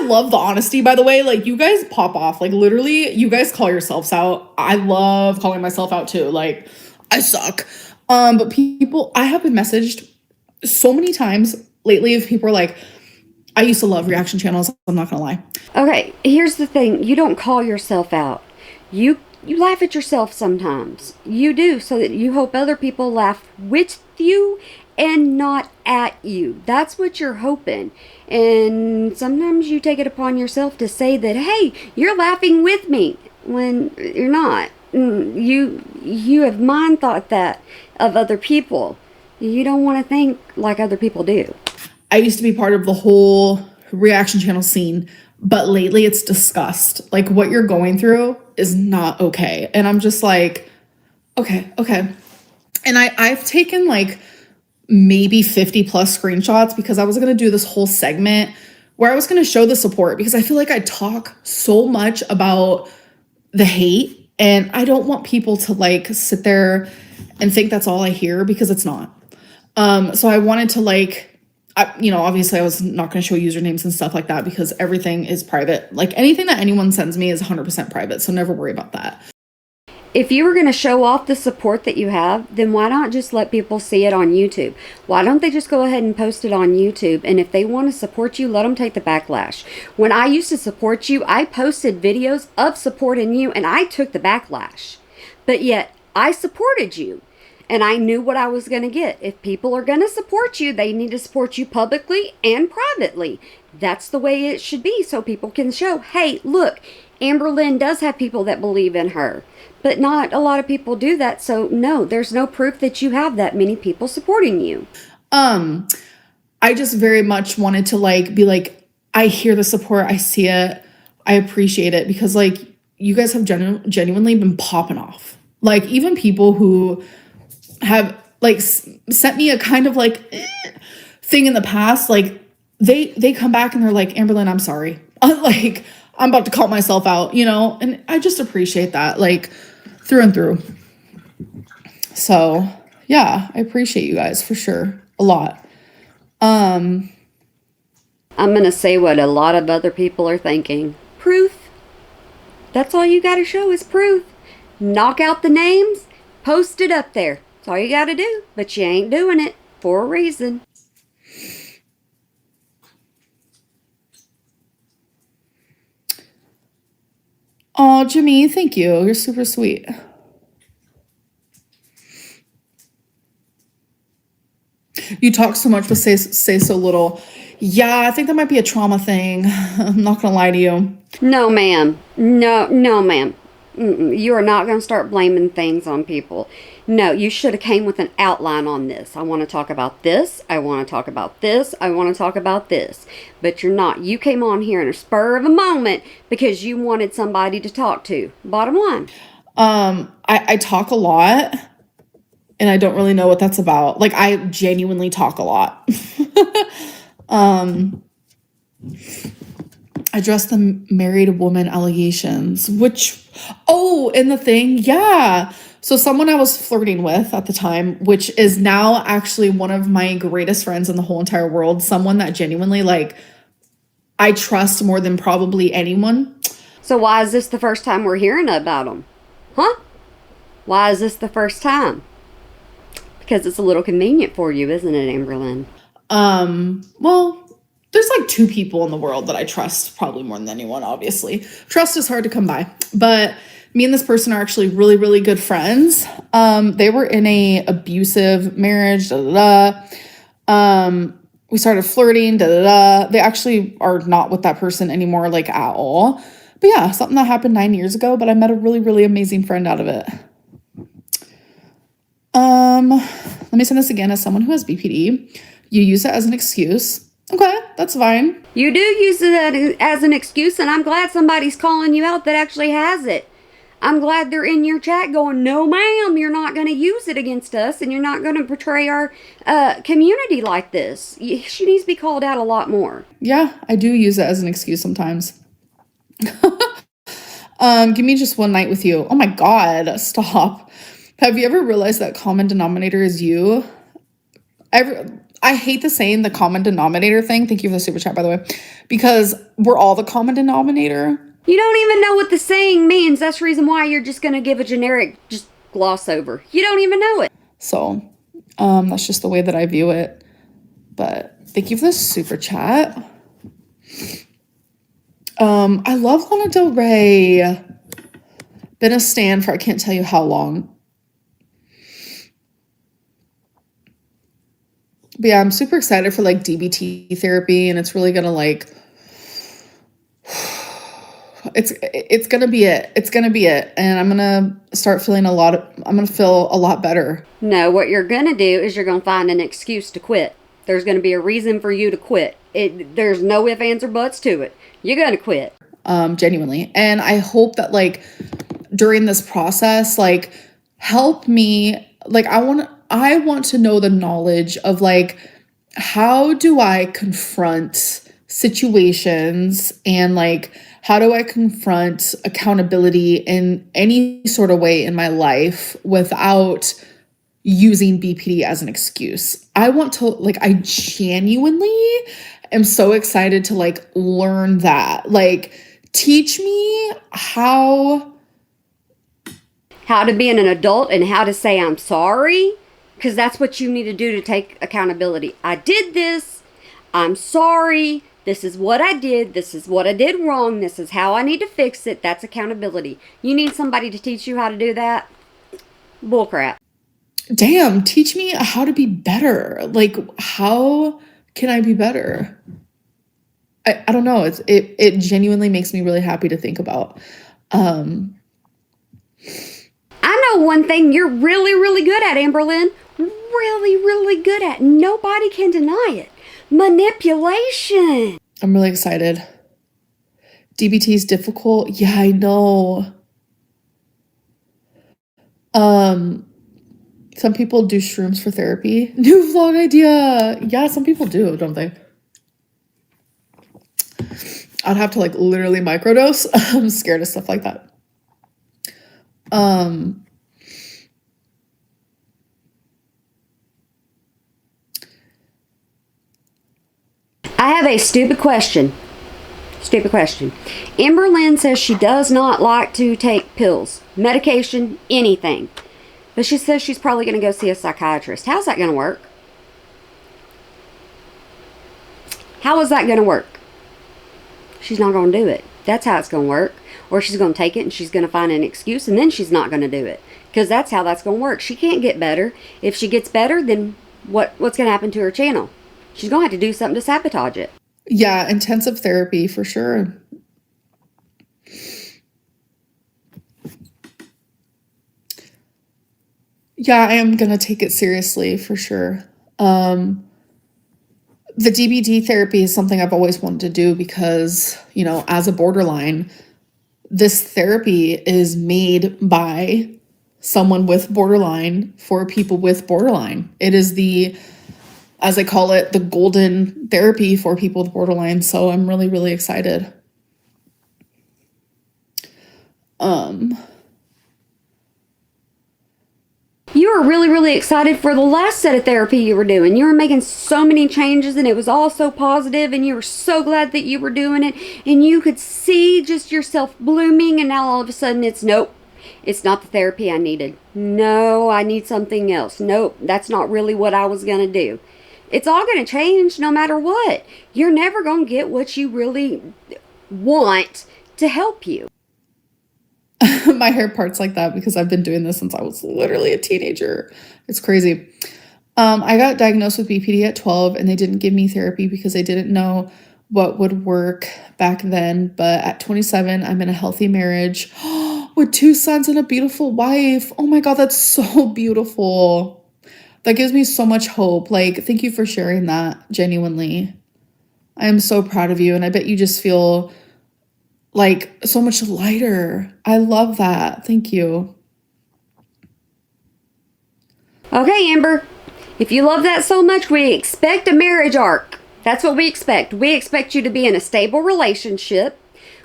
love the honesty, by the way. Like you guys pop off. Like literally you guys call yourselves out. I love calling myself out too. Like I suck. But people, I have been messaged so many times lately of people are like, I used to love reaction channels. I'm not gonna lie. Okay, here's the thing. You don't call yourself out. You laugh at yourself sometimes. You do, so that you hope other people laugh with you and not at you. That's what you're hoping. And sometimes you take it upon yourself to say that, hey, you're laughing with me when you're not. You have mind thought that of other people. You don't want to think like other people do. I used to be part of the whole reaction channel scene, but lately it's disgust. Like what you're going through is not okay. And I'm just like, okay. And I've taken like maybe 50 plus screenshots because I was going to do this whole segment where I was going to show the support because I feel like I talk so much about the hate and I don't want people to like sit there and think that's all I hear because it's not. So I wanted to like, obviously I was not going to show usernames and stuff like that because everything is private. Like anything that anyone sends me is 100% private. So never worry about that. If you were going to show off the support that you have, then why not just let people see it on YouTube? Why don't they just go ahead and post it on YouTube? And if they want to support you, let them take the backlash. When I used to support you, I posted videos of supporting you and I took the backlash. But yet I supported you. And I knew what I was going to get. If people are going to support you, they need to support you publicly and privately. That's the way it should be so people can show, hey, look, Amberlynn does have people that believe in her. But not a lot of people do that. So no, there's no proof that you have that many people supporting you. I just very much wanted to like be like, I hear the support. I see it. I appreciate it because like you guys have genuinely been popping off. Like even people who have like sent me a kind of like thing in the past, like they come back and they're like, Amberlynn, I'm sorry. Like, I'm about to call myself out, you know? And I just appreciate that, like, through and through. So, yeah, I appreciate you guys for sure. A lot. I'm going to say what a lot of other people are thinking. Proof. That's all you got to show is proof. Knock out the names, post it up there. That's all you got to do. But you ain't doing it for a reason. Oh, Jimmy, thank you. You're super sweet. You talk so much but say so little. Yeah, I think that might be a trauma thing. I'm not gonna lie to you. No, ma'am. No, ma'am. You are not going to start blaming things on people. No, you should have came with an outline on this. I want to talk about this. I want to talk about this. I want to talk about this. But you're not. You came on here in a spur of a moment because you wanted somebody to talk to. Bottom line. I talk a lot and I don't really know what that's about. Like, I genuinely talk a lot. Address the married woman allegations, which, and the thing, yeah. So someone I was flirting with at the time, which is now actually one of my greatest friends in the whole entire world, someone that genuinely, like, I trust more than probably anyone. So why is this the first time we're hearing about them? Huh? Why is this the first time? Because it's a little convenient for you, isn't it, Amberlynn? Well, there's like two people in the world that I trust probably more than anyone, obviously. Trust is hard to come by. But me and this person are actually really, really good friends. They were in a abusive marriage, we started flirting, They actually are not with that person anymore, like, at all. But yeah, something that happened 9 years ago, but I met a really, really amazing friend out of it. Let me send this again. As someone who has BPD, you use it as an excuse. Okay, that's fine. You do use it as an excuse, and I'm glad somebody's calling you out that actually has it. I'm glad they're in your chat going, no, ma'am, you're not going to use it against us, and you're not going to portray our community like this. She needs to be called out a lot more. Yeah, I do use it as an excuse sometimes. Give me just one night with you. Oh my God, stop. Have you ever realized that common denominator is you? I hate the saying the common denominator thing. Thank you for the super chat, by the way, because we're all the common denominator. You don't even know what the saying means. That's the reason why you're just going to give a generic just gloss over. You don't even know it. So, that's just the way that I view it. But thank you for the super chat. I love Lana Del Rey. Been a stan for I can't tell you how long. But yeah, I'm super excited for like DBT therapy, and it's really gonna like it's gonna be it. It's gonna be it. And I'm gonna start feeling I'm gonna feel a lot better. No, what you're gonna do is you're gonna find an excuse to quit. There's gonna be a reason for you to quit. There's no ifs, ands, or buts to it. You're gonna quit. Genuinely. And I hope that like during this process, like help me, like I want to know the knowledge of like, how do I confront situations and like, how do I confront accountability in any sort of way in my life without using BPD as an excuse? I want to, like, I genuinely am so excited to like learn that. Like, teach me how to be an adult and how to say I'm sorry, because that's what you need to do to take accountability. I did this. I'm sorry. This is what I did. This is what I did wrong. This is how I need to fix it. That's accountability. You need somebody to teach you how to do that? Bullcrap. Damn, teach me how to be better. Like, how can I be better? I don't know. It genuinely makes me really happy to think about. I know one thing you're really, really good at, Amberlynn. Really, really good at. Nobody can deny it. Manipulation. I'm really excited. DBT is difficult. Yeah, I know. Some people do shrooms for therapy. New vlog idea. Yeah, some people do, don't they? I'd have to like literally microdose. I'm scared of stuff like that. I have a stupid question. Stupid question. Amber Lynn says she does not like to take pills, medication, anything. But she says she's probably going to go see a psychiatrist. How's that going to work? How is that going to work? She's not going to do it. That's how it's going to work. Or she's going to take it and she's going to find an excuse and then she's not going to do it. Because that's how that's going to work. She can't get better. If she gets better, then what's going to happen to her channel? She's going to have to do something to sabotage it. Yeah, intensive therapy for sure. Yeah, I am going to take it seriously for sure. The DBT therapy is something I've always wanted to do because, you know, as a borderline, this therapy is made by someone with borderline for people with borderline. It is the, as I call it, the golden therapy for people with borderline. So I'm really, really excited. You were really, really excited for the last set of therapy you were doing. You were making so many changes and it was all so positive and you were so glad that you were doing it and you could see just yourself blooming, and now all of a sudden it's nope. It's not the therapy I needed. No, I need something else. Nope, that's not really what I was going to do. It's all going to change no matter what. You're never going to get what you really want to help you. My hair parts like that because I've been doing this since I was literally a teenager. It's crazy. I got diagnosed with BPD at 12 and they didn't give me therapy because they didn't know what would work back then. But at 27, I'm in a healthy marriage with 2 sons and a beautiful wife. Oh my God, that's so beautiful. That gives me so much hope. Like, thank you for sharing that, genuinely. I am so proud of you and I bet you just feel like so much lighter. I love that. Thank you. Okay, Amber. If you love that so much, we expect a marriage arc. That's what we expect. We expect you to be in a stable relationship.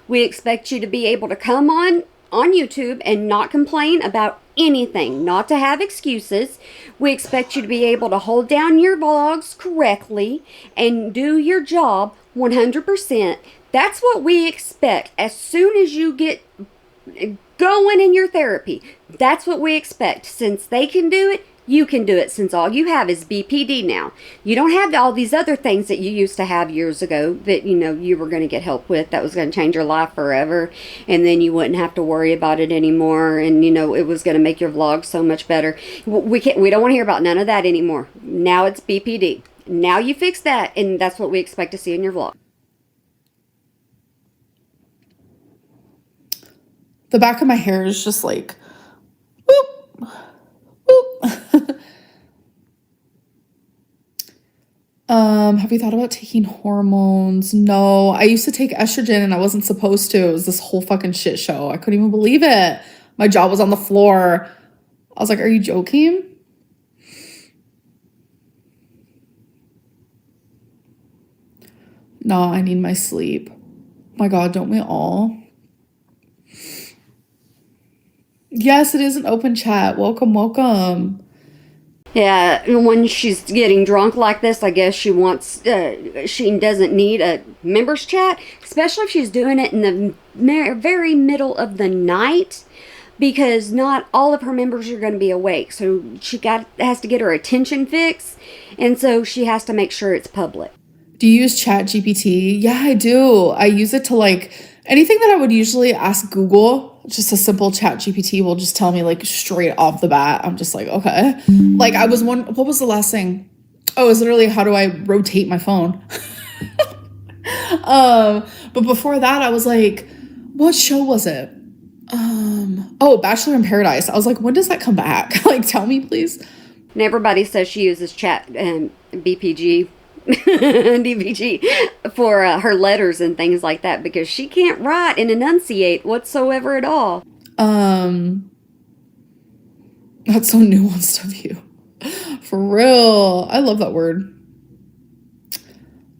We expect you to be able to come on YouTube and not complain about anything, not to have excuses. We expect you to be able to hold down your vlogs correctly and do your job 100%. That's what we expect as soon as you get going in your therapy. That's what we expect. Since they can do it, you can do it, since all you have is BPD now. You don't have all these other things that you used to have years ago that, you know, you were going to get help with that was going to change your life forever, and then you wouldn't have to worry about it anymore, and, you know, it was going to make your vlog so much better. We don't want to hear about none of that anymore. Now it's BPD. Now you fix that, and that's what we expect to see in your vlog. The back of my hair is just like, whoop, whoop. Have you thought about taking hormones? No, I used to take estrogen and I wasn't supposed to. It was this whole fucking shit show. I couldn't even believe it. My jaw was on the floor. I was like, are you joking? No, I need my sleep. My God, don't we all? Yes, it is an open chat. Welcome, welcome. Yeah, when she's getting drunk like this, I guess she wants, she doesn't need a members chat, especially if she's doing it in the very middle of the night, because not all of her members are going to be awake. So she has to get her attention fix, and so she has to make sure it's public. Do you use Chat GPT? Yeah, I do. I use it to like anything that I would usually ask Google. Just a simple Chat GPT will just tell me like straight off the bat. I'm just like, okay. Like what was the last thing? Oh, it was literally how do I rotate my phone? But before that I was like, what show was it? Oh, Bachelor in Paradise. I was like, when does that come back? Like, tell me please. And everybody says she uses Chat BPG. DVG for her letters and things like that, because she can't write and enunciate whatsoever at all. That's so nuanced of you. For real. I love that word.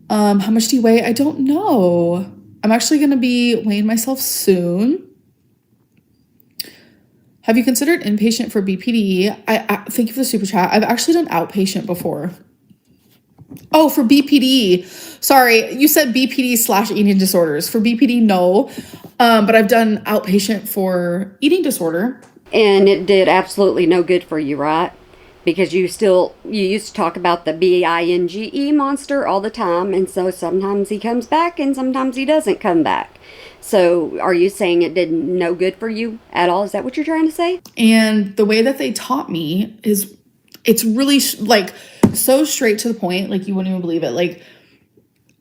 How much do you weigh? I don't know. I'm actually going to be weighing myself soon. Have you considered inpatient for BPD? I thank you for the super chat. I've actually done outpatient before. Oh, for BPD. Sorry, you said BPD / eating disorders. For BPD, no. But I've done outpatient for eating disorder. And it did absolutely no good for you, right? Because you used to talk about the BINGE monster all the time, and so sometimes he comes back and sometimes he doesn't come back. So are you saying it did no good for you at all? Is that what you're trying to say? And the way that they taught me is, it's really like so straight to the point, like you wouldn't even believe it. Like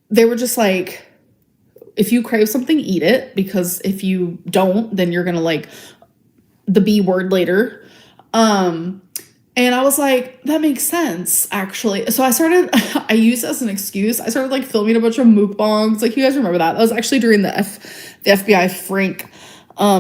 they were just like, if you crave something, eat it, because if you don't, then you're gonna like the B word later. And I was like, that makes sense, actually. So I used it as an excuse. I started like filming a bunch of mukbangs. Like, you guys remember that? That was actually during the FBI Frank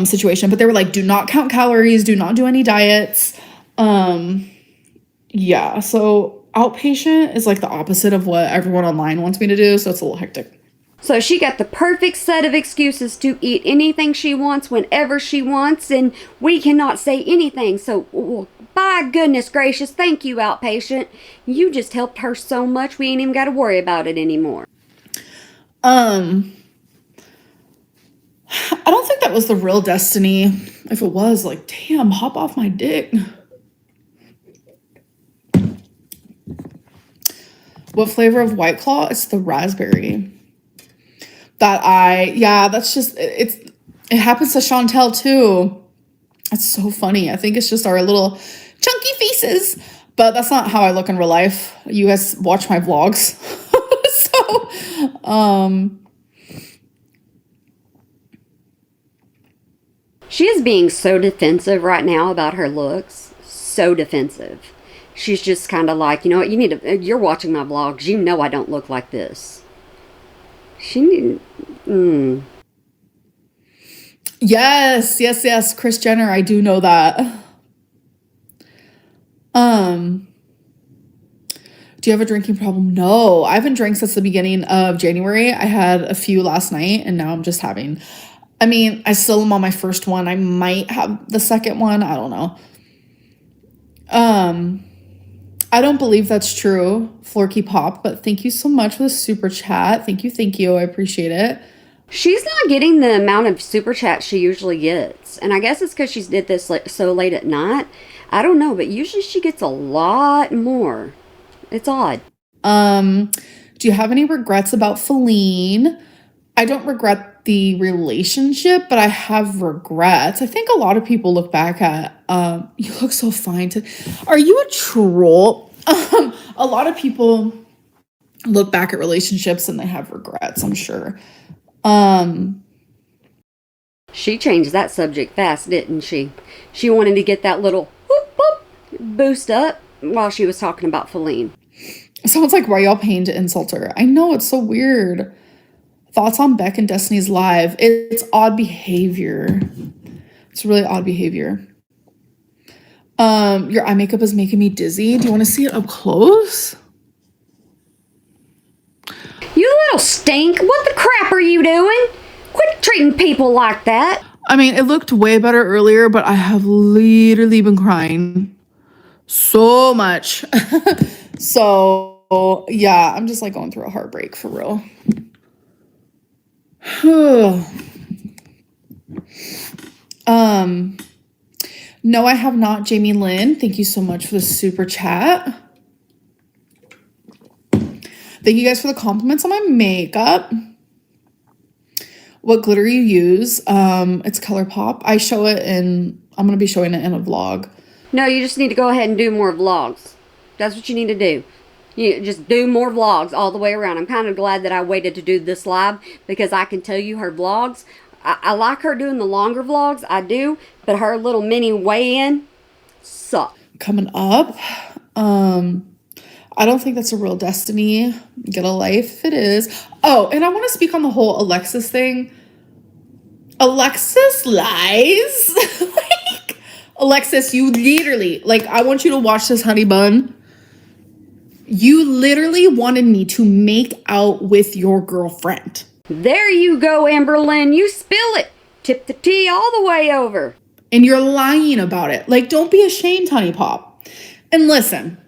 situation. But they were like, do not count calories, do not do any diets. Yeah, so outpatient is like the opposite of what everyone online wants me to do. So it's a little hectic. So she got the perfect set of excuses to eat anything she wants whenever she wants, and we cannot say anything. So, well, by goodness gracious, thank you, outpatient. You just helped her so much, we ain't even got to worry about it anymore. I don't think that was the real destiny. If it was, like, damn, hop off my dick. What flavor of White Claw? It's the raspberry. That's just, it happens to Chantel too. It's so funny. I think it's just our little chunky faces, but that's not how I look in real life. You guys watch my vlogs. She is being so defensive right now about her looks. So defensive. She's just kind of like, you know what, you're watching my vlogs. You know I don't look like this. Yes. Kris Jenner, I do know that. Do you have a drinking problem? No, I haven't drank since the beginning of January. I had a few last night, and now I'm just having, I still am on my first one. I might have the second one. I don't know. I don't believe that's true, Florky Pop, but thank you so much for the super chat. Thank you. I appreciate it. She's not getting the amount of super chats she usually gets. And I guess it's because she did this so late at night. I don't know, but usually she gets a lot more. It's odd. Do you have any regrets about Feline? I don't regret the relationship, but I have regrets. I think a lot of people look back at, you look so fine. Are you a troll? A lot of people look back at relationships and they have regrets, I'm sure. She changed that subject fast, didn't she? She wanted to get that little whoop, whoop, boost up while she was talking about Feline. Sounds like, why y'all paying to insult her? I know, it's so weird. Thoughts on Beck and Destiny's live? It's odd behavior. It's really odd behavior. Your eye makeup is making me dizzy. Do you want to see it up close? You little stink! What the crap are you doing? Quit treating people like that. It looked way better earlier, but I have literally been crying so much. So, yeah, I'm just like going through a heartbreak for real. No, I have not. Jamie Lynn, thank you so much for the super chat. Thank you guys for the compliments on my makeup. What glitter you use? It's ColourPop. I show it I'm gonna be showing it in a vlog. No, you just need to go ahead and do more vlogs. That's what you need to do. You just do more vlogs all the way around. I'm kind of glad that I waited to do this live, because I can tell you her vlogs, I like her doing the longer vlogs, I do, but her little mini weigh-in suck. Coming up, I don't think that's a real destiny. Get a life if it is. Oh, and I want to speak on the whole Alexis thing. Alexis lies. Alexis, you literally, like, I want you to watch this, honey bun. You literally wanted me to make out with your girlfriend. There you go, Amberlynn. You spill it. Tip the tea all the way over. And you're lying about it. Like, don't be ashamed, honey pop. And listen,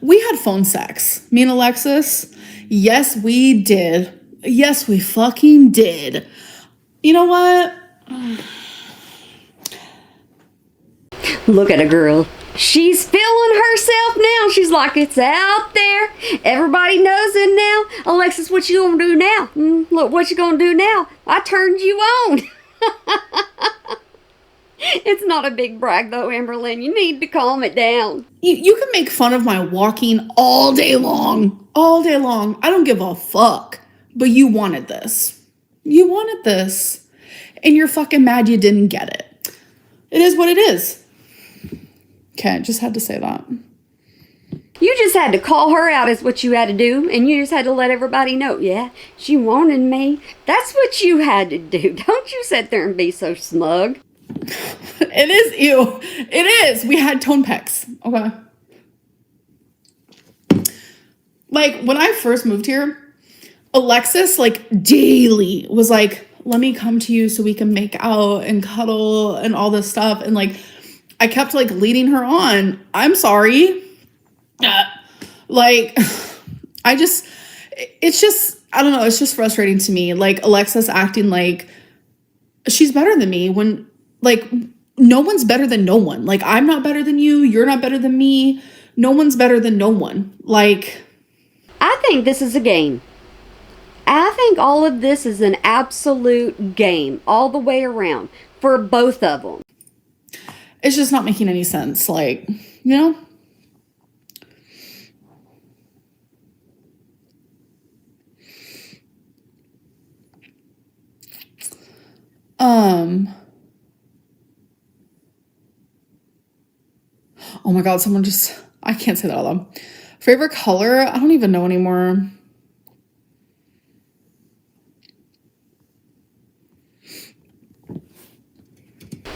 we had phone sex, me and Alexis. Yes, we did. Yes, we fucking did. You know what? Look at a girl. She's feeling herself now. She's like, it's out there. Everybody knows it now. Alexis, what you gonna do now? Look, what you gonna do now? I turned you on. It's not a big brag though, Amberlynn. You need to calm it down. You can make fun of my walking all day long. All day long. I don't give a fuck. But you wanted this. You wanted this. And you're fucking mad you didn't get it. It is what it is. Okay, I just had to say that. You just had to call her out is what you had to do. And you just had to let everybody know, yeah, she wanted me. That's what you had to do. Don't you sit there and be so smug. It is, ew. It is. We had tone pecks. Okay. Like, when I first moved here, Alexis, like, daily was like, let me come to you so we can make out and cuddle and all this stuff. And, like, I kept, like, leading her on. I'm sorry. Like, it's just, I don't know. It's just frustrating to me. Like, Alexis acting like she's better than me when, like, no one's better than no one. Like, I'm not better than you. You're not better than me. No one's better than no one. Like, I think this is a game. I think all of this is an absolute game all the way around for both of them. it's just not making any sense. Like, you know? Oh my God, someone just, I can't say that out loud. Favorite color? I don't even know anymore.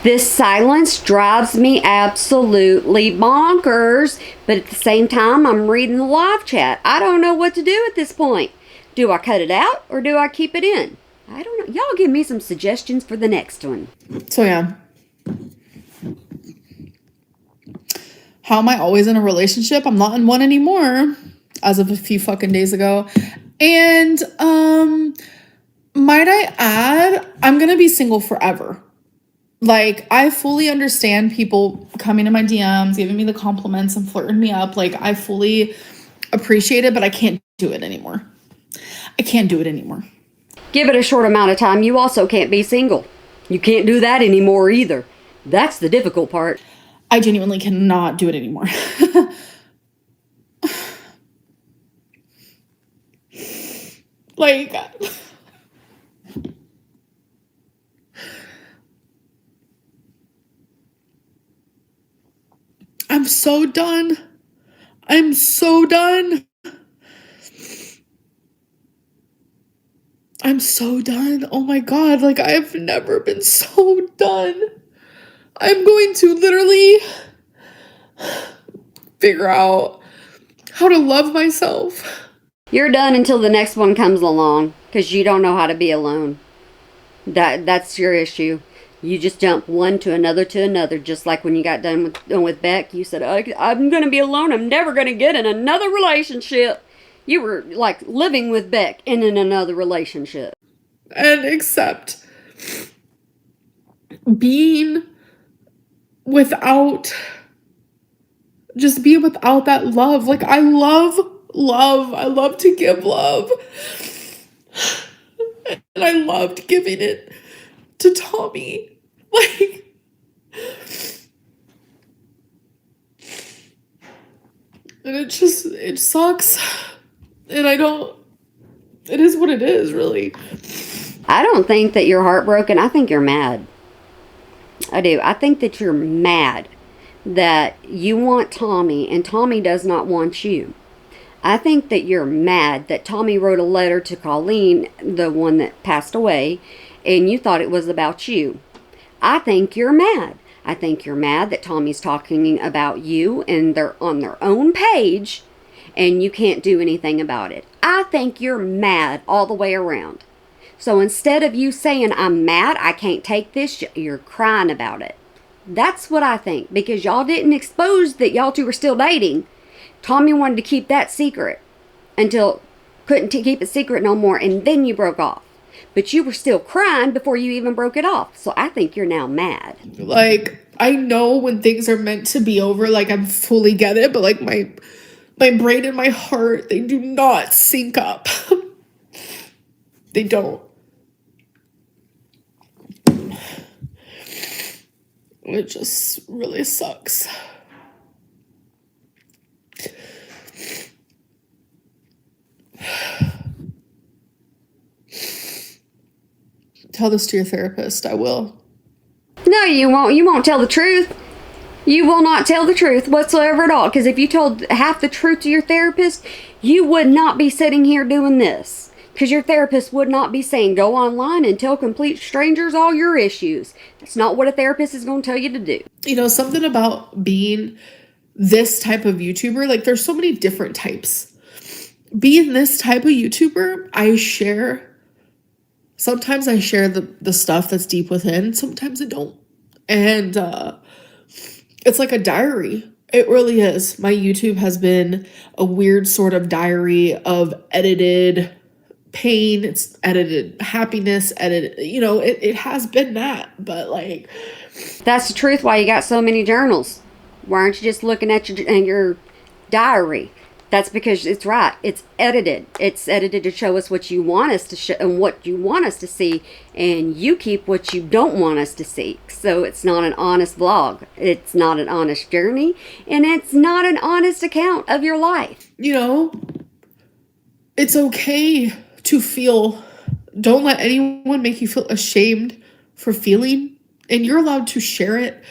This silence drives me absolutely bonkers, but at the same time, I'm reading the live chat. I don't know what to do at this point. Do I cut it out or do I keep it in? I don't know. Y'all give me some suggestions for the next one. So yeah. How am I always in a relationship? I'm not in one anymore as of a few fucking days ago. And might I add, I'm going to be single forever. Like, I fully understand people coming to my DMs, giving me the compliments and flirting me up. Like, I fully appreciate it, but I can't do it anymore. I can't do it anymore. Give it a short amount of time. You also can't be single. You can't do that anymore either. That's the difficult part. I genuinely cannot do it anymore. Like, I'm so done. I'm so done. I'm so done. Oh my God. Like, I've never been so done. I'm going to literally figure out how to love myself. You're done until the next one comes along because you don't know how to be alone. That's your issue. You just jump one to another, just like when you got done with Beck. You said, I'm going to be alone. I'm never going to get in another relationship. You were like living with Beck and in another relationship. And accept being without that love. Like, I love love. I love to give love. And I loved giving it to Tommy. Like, and it sucks. And it is what it is, really. I don't think that you're heartbroken. I think you're mad. I do. I think that you're mad that you want Tommy and Tommy does not want you. I think that you're mad that Tommy wrote a letter to Colleen, the one that passed away, and you thought it was about you. I think you're mad. I think you're mad that Tommy's talking about you and they're on their own page and you can't do anything about it. I think you're mad all the way around. So instead of you saying, I'm mad, I can't take this, you're crying about it. That's what I think, because y'all didn't expose that y'all two were still dating. Tommy wanted to keep that secret until couldn't keep it secret no more, and then you broke off. But you were still crying before you even broke it off. So I think you're now mad. Like, I know when things are meant to be over, like, I fully get it, but like my brain and my heart, they do not sync up. They don't. It just really sucks. Tell this to your therapist. I will. No, you won't. You won't tell the truth. You will not tell the truth whatsoever at all. Because if you told half the truth to your therapist, you would not be sitting here doing this. Because your therapist would not be saying, go online and tell complete strangers all your issues. That's not what a therapist is going to tell you to do. You know, something about being this type of YouTuber, like there's so many different types. Being this type of YouTuber, sometimes I share the stuff that's deep within, sometimes I don't. And it's like a diary. It really is. My YouTube has been a weird sort of diary of edited pain, it's edited happiness, edited, you know, it has been that, but like... That's the truth why you got so many journals. Why aren't you just looking at your diary? That's because it's right. It's edited. It's edited to show us what you want us to show and what you want us to see, and you keep what you don't want us to see. So it's not an honest vlog. It's not an honest journey, and it's not an honest account of your life. You know, it's okay to feel. Don't let anyone make you feel ashamed for feeling, and you're allowed to share it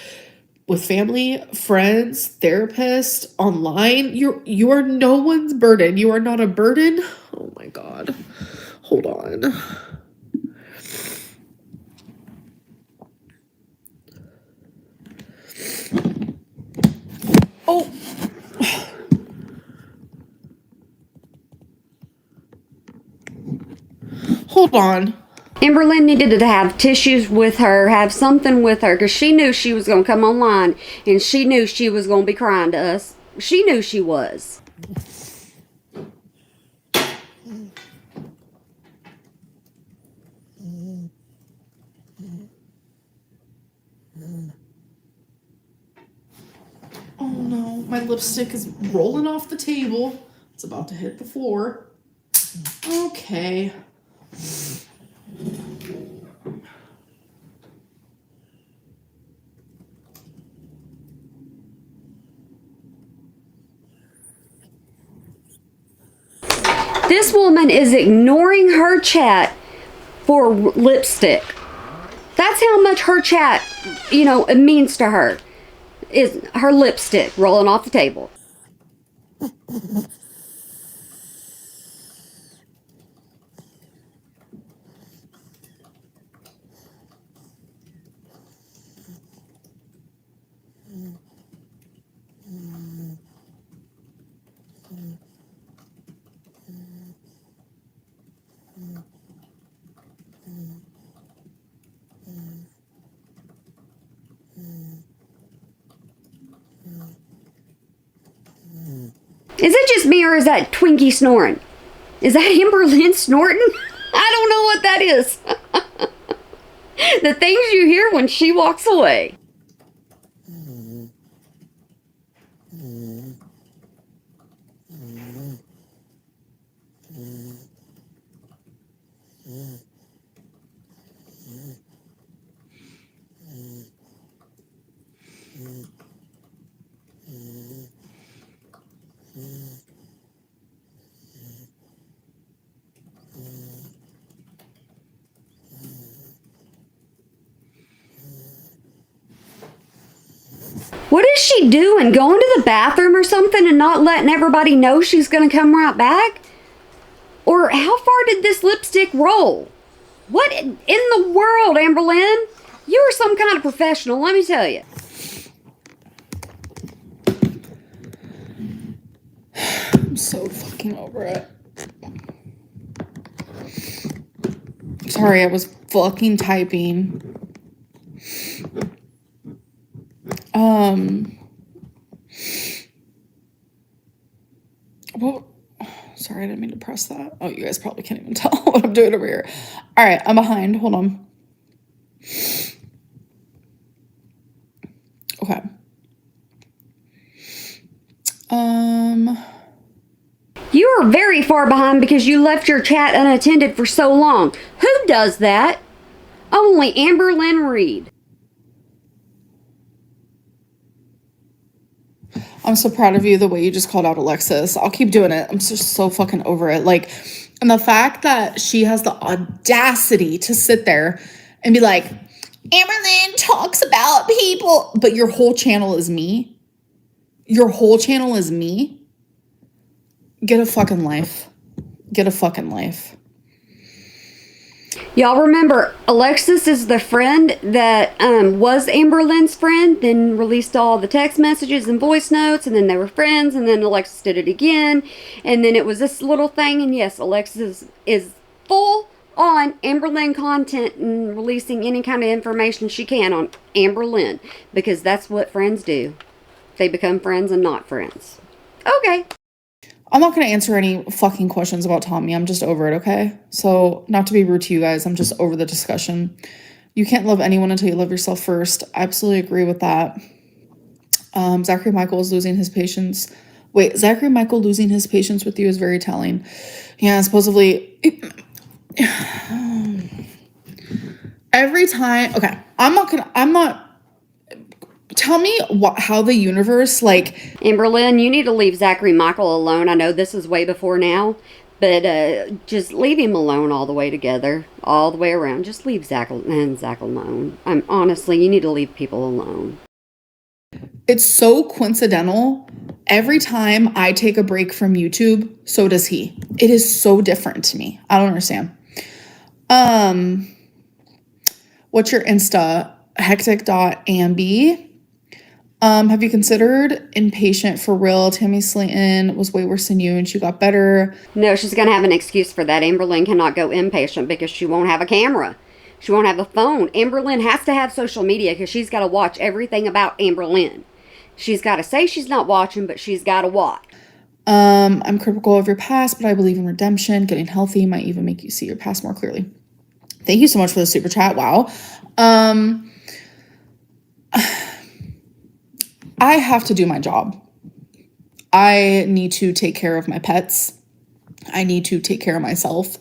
with family, friends, therapist, online. You are no one's burden. You are not a burden. Oh my God. Hold on. Oh. Hold on. Amberlynn needed to have tissues with her, have something with her, because she knew she was going to come online, and she knew she was going to be crying to us. She knew she was. Oh no, my lipstick is rolling off the table. It's about to hit the floor. Okay. This woman is ignoring her chat for lipstick. That's how much her chat, you know, it means to her. Is her lipstick rolling off the table. Is it just me, or is that Twinkie snoring? Is that Amberlynn snorting? I don't know what that is. The things you hear when she walks away. What is she doing? Going to the bathroom or something and not letting everybody know she's going to come right back? Or how far did this lipstick roll? What in the world, Amberlynn? You're some kind of professional, let me tell you. I'm so fucking over it. Sorry, I was fucking typing. Well, sorry, I didn't mean to press that. Oh, you guys probably can't even tell what I'm doing over here. All right, I'm behind. Hold on. Okay. You are very far behind because you left your chat unattended for so long. Who does that? Only Amber Lynn Reed. I'm so proud of you the way you just called out Alexis. I'll keep doing it. I'm just so fucking over it. Like, and the fact that she has the audacity to sit there and be like, Amberlynn talks about people, but your whole channel is me. Your whole channel is me. Get a fucking life. Get a fucking life. Y'all remember, Alexis is the friend that was Amber Lynn's friend, then released all the text messages and voice notes, and then they were friends, and then Alexis did it again, and then it was this little thing, and yes, Alexis is full on Amber Lynn content and releasing any kind of information she can on Amber Lynn, because that's what friends do. They become friends and not friends. Okay. I'm not going to answer any fucking questions about Tommy. I'm just over it, okay? So, not to be rude to you guys, I'm just over the discussion. You can't love anyone until you love yourself first. I absolutely agree with that. Zachary Michael is losing his patience. Wait, Zachary Michael losing his patience with you is very telling. Yeah, supposedly... Every time... Okay, I'm not... Tell me how the universe, like... Amber Lynn, you need to leave Zachary Michael alone. I know this is way before now, but just leave him alone all the way together, all the way around. Just leave Zach alone. Honestly, you need to leave people alone. It's so coincidental. Every time I take a break from YouTube, so does he. It is so different to me. I don't understand. What's your Insta? Hectic.amb. Have you considered inpatient for real? Tammy Slayton was way worse than you and she got better. No, she's going to have an excuse for that. Amber Lynn cannot go inpatient because she won't have a camera. She won't have a phone. Amber Lynn has to have social media because she's got to watch everything about Amber Lynn. She's got to say she's not watching, but she's got to watch. I'm critical of your past, but I believe in redemption. Getting healthy might even make you see your past more clearly. Thank you so much for the super chat. Wow. I have to do my job. I need to take care of my pets. I need to take care of myself.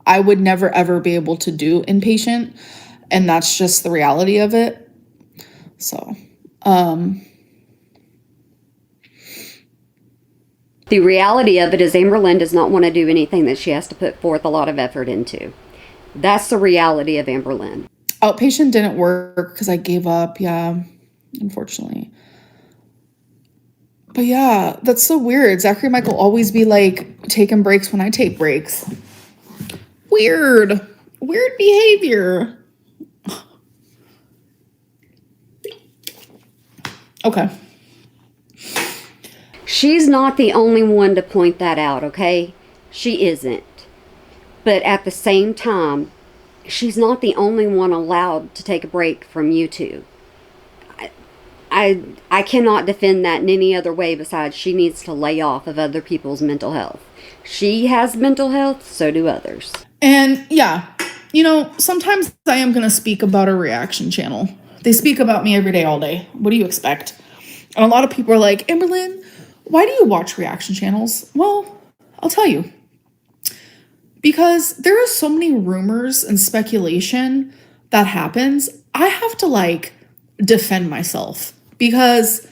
I would never, ever be able to do inpatient. And that's just the reality of it. So, the reality of it is Amber Lynn does not want to do anything that she has to put forth a lot of effort into. That's the reality of Amber Lynn. Outpatient didn't work because I gave up. Yeah, unfortunately. But yeah, that's so weird. Zachary Michael always be like taking breaks when I take breaks. Weird behavior. Okay. She's not the only one to point that out, okay? She isn't. But at the same time, she's not the only one allowed to take a break from YouTube. I cannot defend that in any other way besides she needs to lay off of other people's mental health. She has mental health, so do others. And yeah, you know, sometimes I am going to speak about a reaction channel. They speak about me every day, all day. What do you expect? And a lot of people are like, Amberlynn, why do you watch reaction channels? Well, I'll tell you. Because there are so many rumors and speculation that happens. I have to like defend myself because...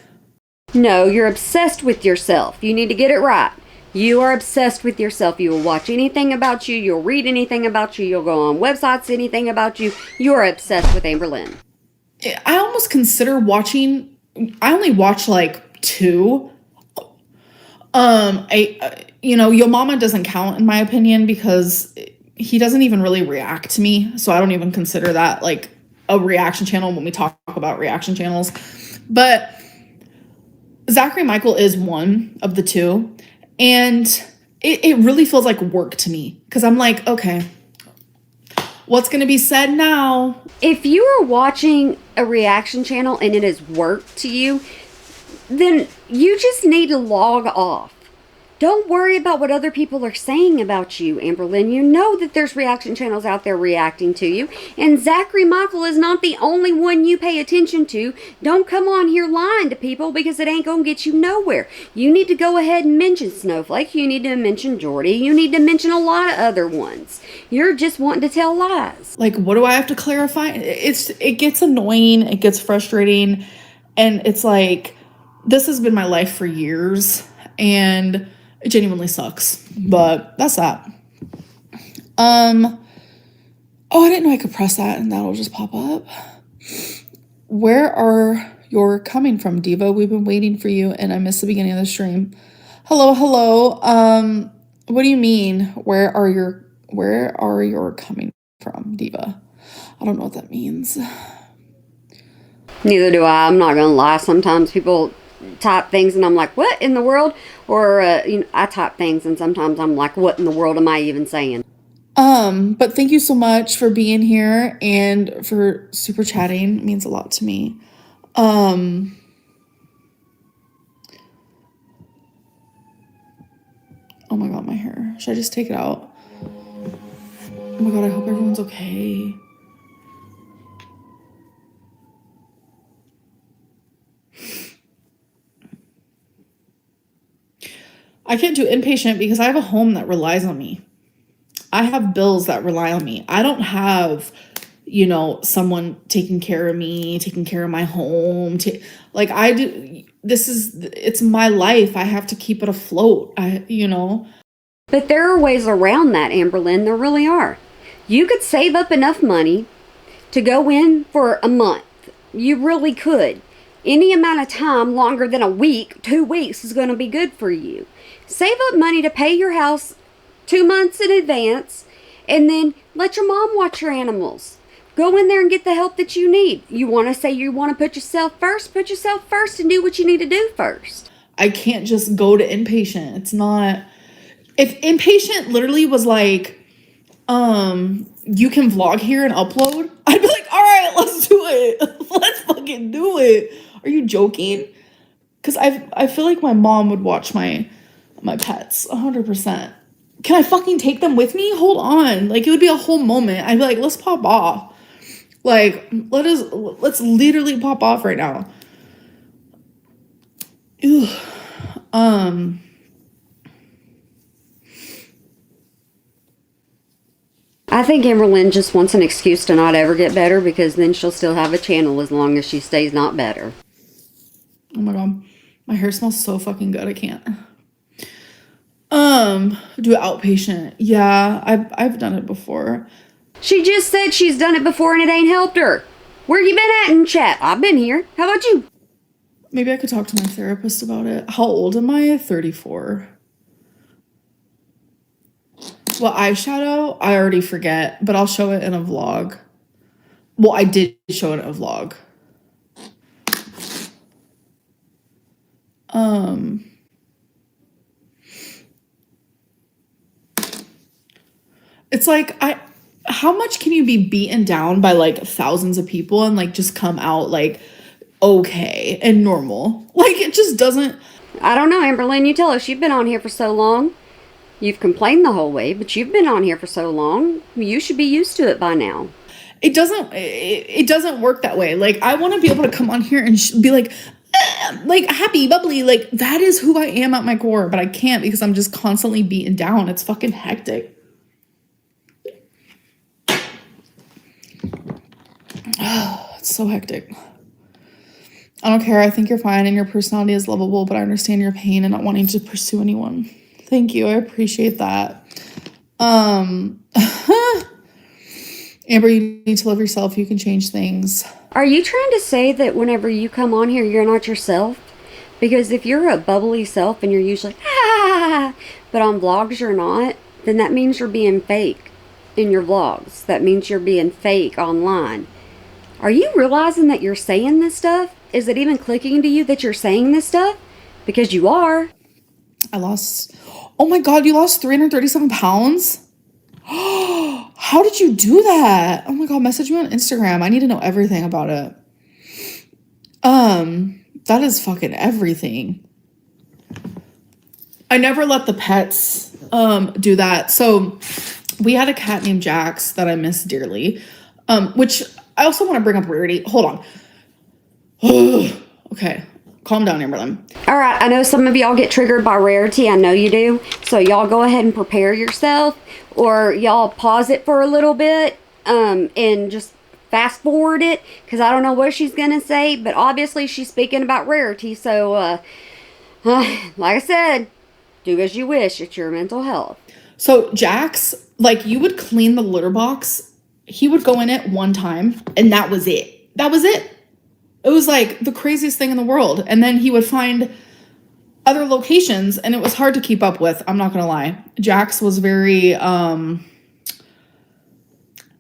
No, you're obsessed with yourself. You need to get it right. You are obsessed with yourself. You will watch anything about you. You'll read anything about you. You'll go on websites, anything about you. You are obsessed with Amberlynn. I almost consider watching... I only watch like 2. Yo Mama doesn't count in my opinion because he doesn't even really react to me. So I don't even consider that like a reaction channel when we talk about reaction channels. But Zachary Michael is one of the two. And it really feels like work to me. Because I'm like, okay, what's going to be said now? If you are watching a reaction channel and it is work to you, then you just need to log off. Don't worry about what other people are saying about you, Amberlynn. You know that there's reaction channels out there reacting to you. And Zachary Michael is not the only one you pay attention to. Don't come on here lying to people because it ain't going to get you nowhere. You need to go ahead and mention Snowflake. You need to mention Jordy. You need to mention a lot of other ones. You're just wanting to tell lies. Like, what do I have to clarify? It gets annoying. It gets frustrating. And it's like, this has been my life for years. And it genuinely sucks, but that's that. Oh, I didn't know I could press that and that'll just pop up. Where are you coming from, Diva? We've been waiting for you and I missed the beginning of the stream. Hello. What do you mean? Where are you coming from, Diva? I don't know what that means. Neither do I. I'm not going to lie. Sometimes people type things and I'm like, what in the world? Or I type things and sometimes I'm like, what in the world am I even saying? But thank you so much for being here and for super chatting. It means a lot to me. Oh my god, my hair. Should I just take it out? Oh my god, I hope everyone's okay. I can't do inpatient because I have a home that relies on me. I have bills that rely on me. I don't have, someone taking care of me, taking care of my home. I do. It's my life. I have to keep it afloat. But there are ways around that, Amberlynn. There really are. You could save up enough money to go in for a month. You really could. Any amount of time longer than a week, 2 weeks is going to be good for you. Save up money to pay your house 2 months in advance, and then let your mom watch your animals. Go in there and get the help that you need. You want to say you want to put yourself first and do what you need to do first. I can't just go to inpatient. It's not... If inpatient literally was like, you can vlog here and upload, I'd be like, all right, let's do it. Let's fucking do it. Are you joking? Because I feel like my mom would watch my pets 100%. Can I fucking take them with me? Hold on. Like, it would be a whole moment. I'd be like, let's pop off. Like, let's literally pop off right now. Ew. I think Amberlynn just wants an excuse to not ever get better because then she'll still have a channel as long as she stays not better. Oh my god. My hair smells so fucking good. I can't. Do outpatient. Yeah, I've done it before. She just said she's done it before and it ain't helped her. Where you been at in chat? I've been here. How about you? Maybe I could talk to my therapist about it. How old am I? 34. Well, eyeshadow, I already forget, but I'll show it in a vlog. Well, I did show it in a vlog. It's like, how much can you be beaten down by like thousands of people and like just come out like okay and normal? Like, it just doesn't. I don't know, Amberlynn, you tell us. You've been on here for so long. You've complained the whole way, but you've been on here for so long. You should be used to it by now. It doesn't work that way. Like, I want to be able to come on here and be like happy, bubbly. Like, that is who I am at my core, but I can't because I'm just constantly beaten down. It's fucking hectic. Oh, it's so hectic. I don't care. I think you're fine and your personality is lovable, but I understand your pain and not wanting to pursue anyone. Thank you. I appreciate that. Amber, you need to love yourself. You can change things. Are you trying to say that whenever you come on here, you're not yourself? Because if you're a bubbly self and you're usually, but on vlogs you're not, then that means you're being fake in your vlogs. That means you're being fake online. Are you realizing that you're saying this stuff? Is it even clicking to you that you're saying this stuff? Because you are. I lost, oh my God, you lost 337 pounds? How did you do that? Oh my God, message me on Instagram. I need to know everything about it. That is fucking everything. I never let the pets do that. So we had a cat named Jax that I miss dearly. Which I also want to bring up Rarity. Hold on. Okay. Calm down, Amberlyn. All right, I know some of y'all get triggered by Rarity. I know you do. So y'all go ahead and prepare yourself, or y'all pause it for a little bit and just fast forward it, because I don't know what she's going to say, but obviously she's speaking about Rarity. So, like I said, do as you wish. It's your mental health. So Jax, like, you would clean the litter box. He would go in it one time, and that was it. That was it. It was like the craziest thing in the world. And then he would find other locations, and it was hard to keep up with. I'm not gonna lie. Jax was very,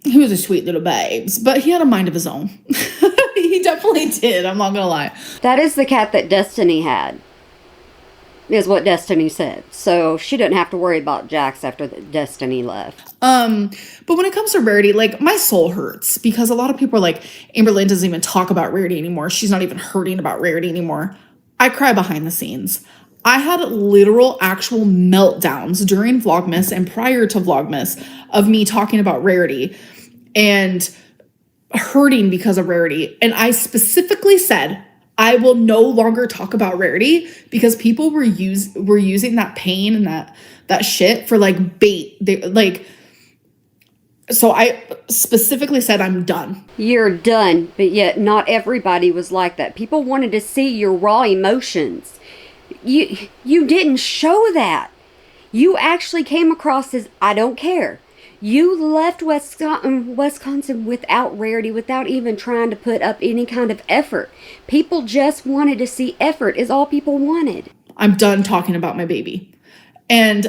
he was a sweet little babes, but he had a mind of his own. He definitely did. I'm not gonna lie. That is the cat that Destiny had, is what Destiny said. So she didn't have to worry about Jax after Destiny left. But when it comes to Rarity, like, my soul hurts because a lot of people are like, Amberlynn doesn't even talk about Rarity anymore. She's not even hurting about Rarity anymore. I cry behind the scenes. I had literal actual meltdowns during Vlogmas and prior to Vlogmas of me talking about Rarity and hurting because of Rarity. And I specifically said, I will no longer talk about Rarity because people were using that pain and that shit for like bait. They like, so I specifically said, I'm done. You're done, but yet not everybody was like that. People wanted to see your raw emotions. You didn't show that. You actually came across as, I don't care. You left Wisconsin without Rarity, without even trying to put up any kind of effort. People just wanted to see effort, is all people wanted. I'm done talking about my baby. And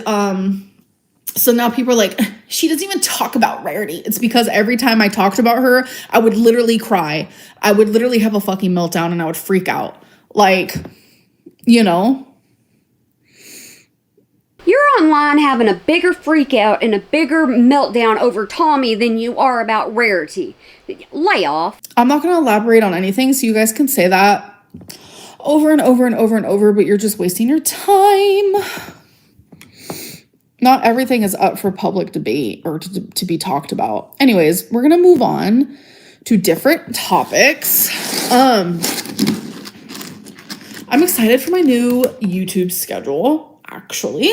so now people are like, she doesn't even talk about Rarity. It's because every time I talked about her, I would literally cry. I would literally have a fucking meltdown and I would freak out. Like, you know. You're online having a bigger freak out and a bigger meltdown over Tommy than you are about Rarity. Lay off. I'm not going to elaborate on anything, so you guys can say that over and over and over and over, but you're just wasting your time. Not everything is up for public debate or to be talked about. Anyways, we're going to move on to different topics. I'm excited for my new YouTube schedule, actually.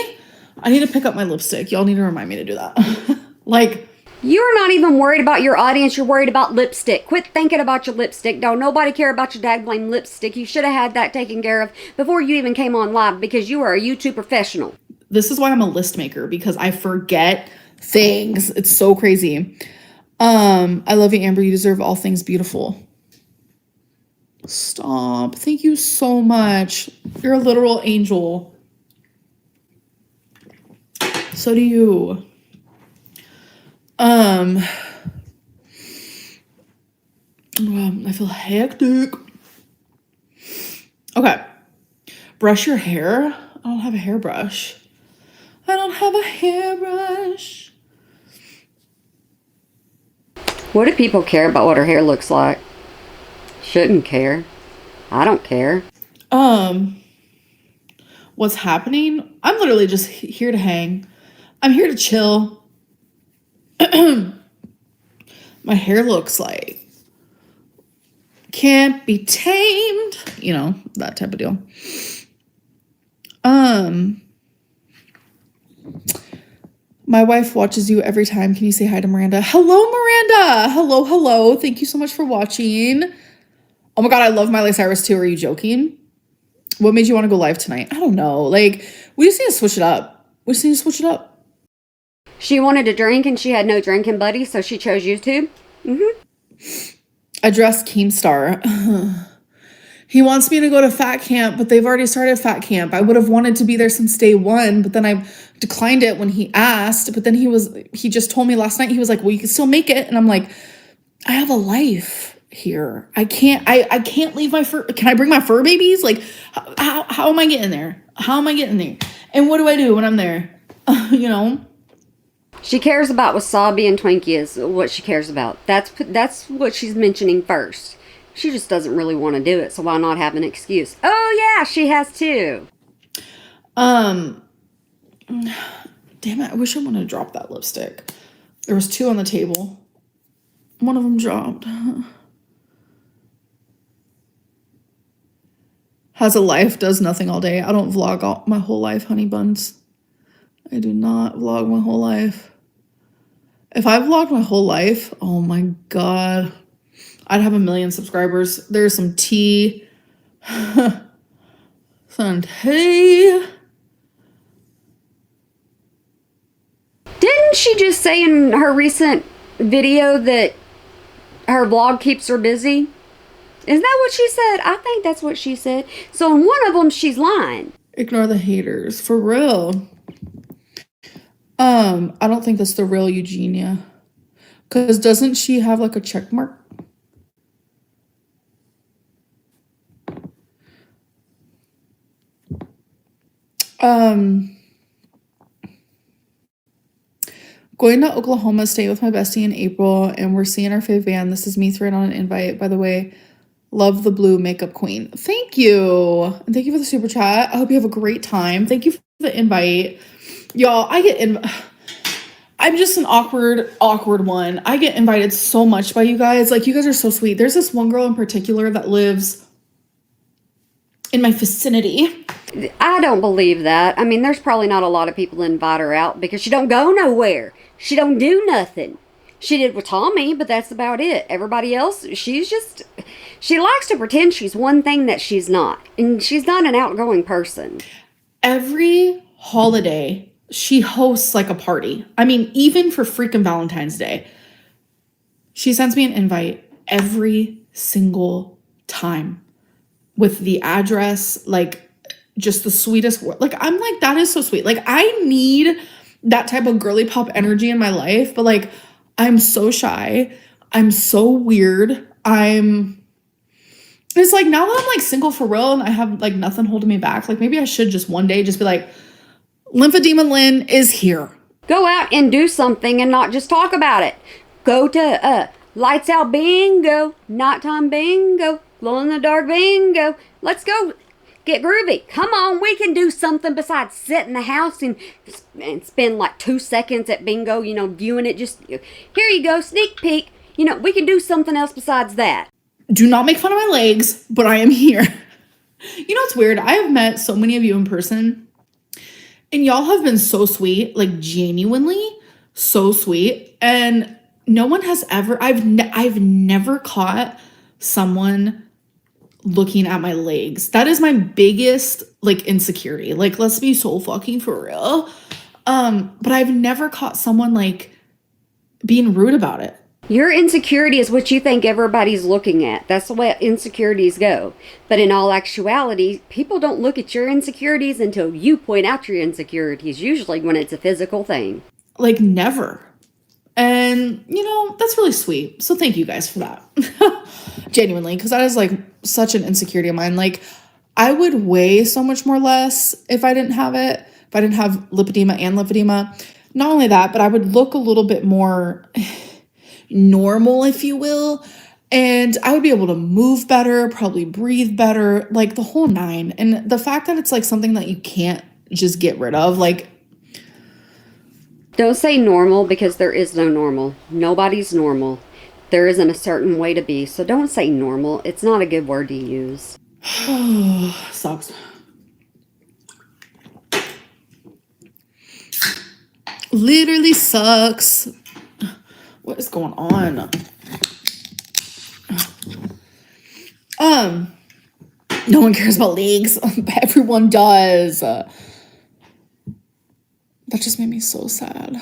I need to pick up my lipstick. Y'all need to remind me to do that. Like, you're not even worried about your audience. You're worried about lipstick. Quit thinking about your lipstick. Don't nobody care about your dagblame lipstick. You should have had that taken care of before you even came on live, because you are a YouTube professional. This is why I'm a list maker, because I forget things. It's so crazy. I love you, Amber. You deserve all things beautiful. Stop. Thank you so much. You're a literal angel. So do you. I feel hectic. Okay. Brush your hair. I don't have a hairbrush. I don't have a hairbrush. What do people care about what her hair looks like? Shouldn't care. I don't care. What's happening? I'm literally just here to hang. I'm here to chill. My hair looks like can't be tamed. You know, that type of deal. My wife watches you every time. Can you say hi to Miranda? Hello, Miranda. Hello, hello. Thank you so much for watching. Oh my God, I love Miley Cyrus too. Are you joking? What made you want to go live tonight? I don't know. Like, we just need to switch it up. She wanted to drink and she had no drinking buddies, so she chose YouTube. Address Keemstar. He wants me to go to fat camp, but they've already started fat camp. I would have wanted to be there since day one, but then I declined it when he asked. But then he just told me last night, he was like, well, you can still make it. And I'm like, I have a life. here. I can't leave my fur. Can I bring my fur babies? Like, how am I getting there? How am I getting there? And what do I do when I'm there? You know? She cares about wasabi and Twinkie is what she cares about. That's what she's mentioning first. She just doesn't really want to do it, so why not have an excuse? Oh yeah, she has too. Damn it, I wish I wouldn't have dropped that lipstick. There was 2 on the table. One of them dropped. Has a life, does nothing all day. I don't vlog my whole life, honey buns. I do not vlog my whole life. If I vlogged my whole life, oh my God, I'd have 1 million subscribers. There's some tea. Some tea. Didn't she just say in her recent video that her vlog keeps her busy? Isn't that what she said? I think that's what she said. So in one of them, she's lying. Ignore the haters. For real. I don't think that's the real Eugenia. Because doesn't she have like a check mark? Going to Oklahoma, staying with my bestie in April, and we're seeing our fave band. This is me throwing on an invite, by the way. Love the blue makeup queen. Thank you. And thank you for the super chat. I hope you have a great time. Thank you for the invite. Y'all, I'm just an awkward one. I get invited so much by you guys. Like, you guys are so sweet. There's this one girl in particular that lives in my vicinity. I don't believe that. I mean, there's probably not a lot of people that invite her out because she don't go nowhere. She don't do nothing. She did with Tommy, but that's about it. Everybody else, she likes to pretend she's one thing that she's not. And she's not an outgoing person. Every holiday, she hosts like a party. I mean, even for freaking Valentine's Day. She sends me an invite every single time with the address, like just the sweetest word. Like, I'm like, that is so sweet. Like, I need that type of girly pop energy in my life, but like, I'm so shy. I'm so weird. It's like, now that I'm like single for real and I have like nothing holding me back, like maybe I should just one day just be like, Lymphedema Lynn is here. Go out and do something and not just talk about it. Go to lights out bingo, nighttime bingo, glow in the dark bingo. Let's go. Get groovy. Come on, we can do something besides sit in the house and spend like 2 seconds at bingo, viewing it. Just, here you go, sneak peek. We can do something else besides that. Do not make fun of my legs, but I am here. It's weird. I have met so many of you in person, and y'all have been so sweet, like genuinely so sweet. And no one has ever, I've never caught someone looking at my legs. That is my biggest like insecurity. Like, let's be so fucking for real. But I've never caught someone like being rude about it. Your insecurity is what you think everybody's looking at. That's the way insecurities go. But in all actuality, people don't look at your insecurities until you point out your insecurities, usually when it's a physical thing. Like, never. And, that's really sweet. So thank you guys for that. Genuinely, because that is like such an insecurity of mine. Like, I would weigh so much more less if I didn't have it. If I didn't have lipedema and lymphedema. Not only that, but I would look a little bit more normal, if you will. And I would be able to move better, probably breathe better, like the whole nine. And the fact that it's like something that you can't just get rid of, like, don't say normal, because there is no normal. Nobody's normal. There isn't a certain way to be, so don't say normal. It's not a good word to use. Sucks. Literally sucks. What is going on? No one cares about legs. Everyone does. That just made me so sad.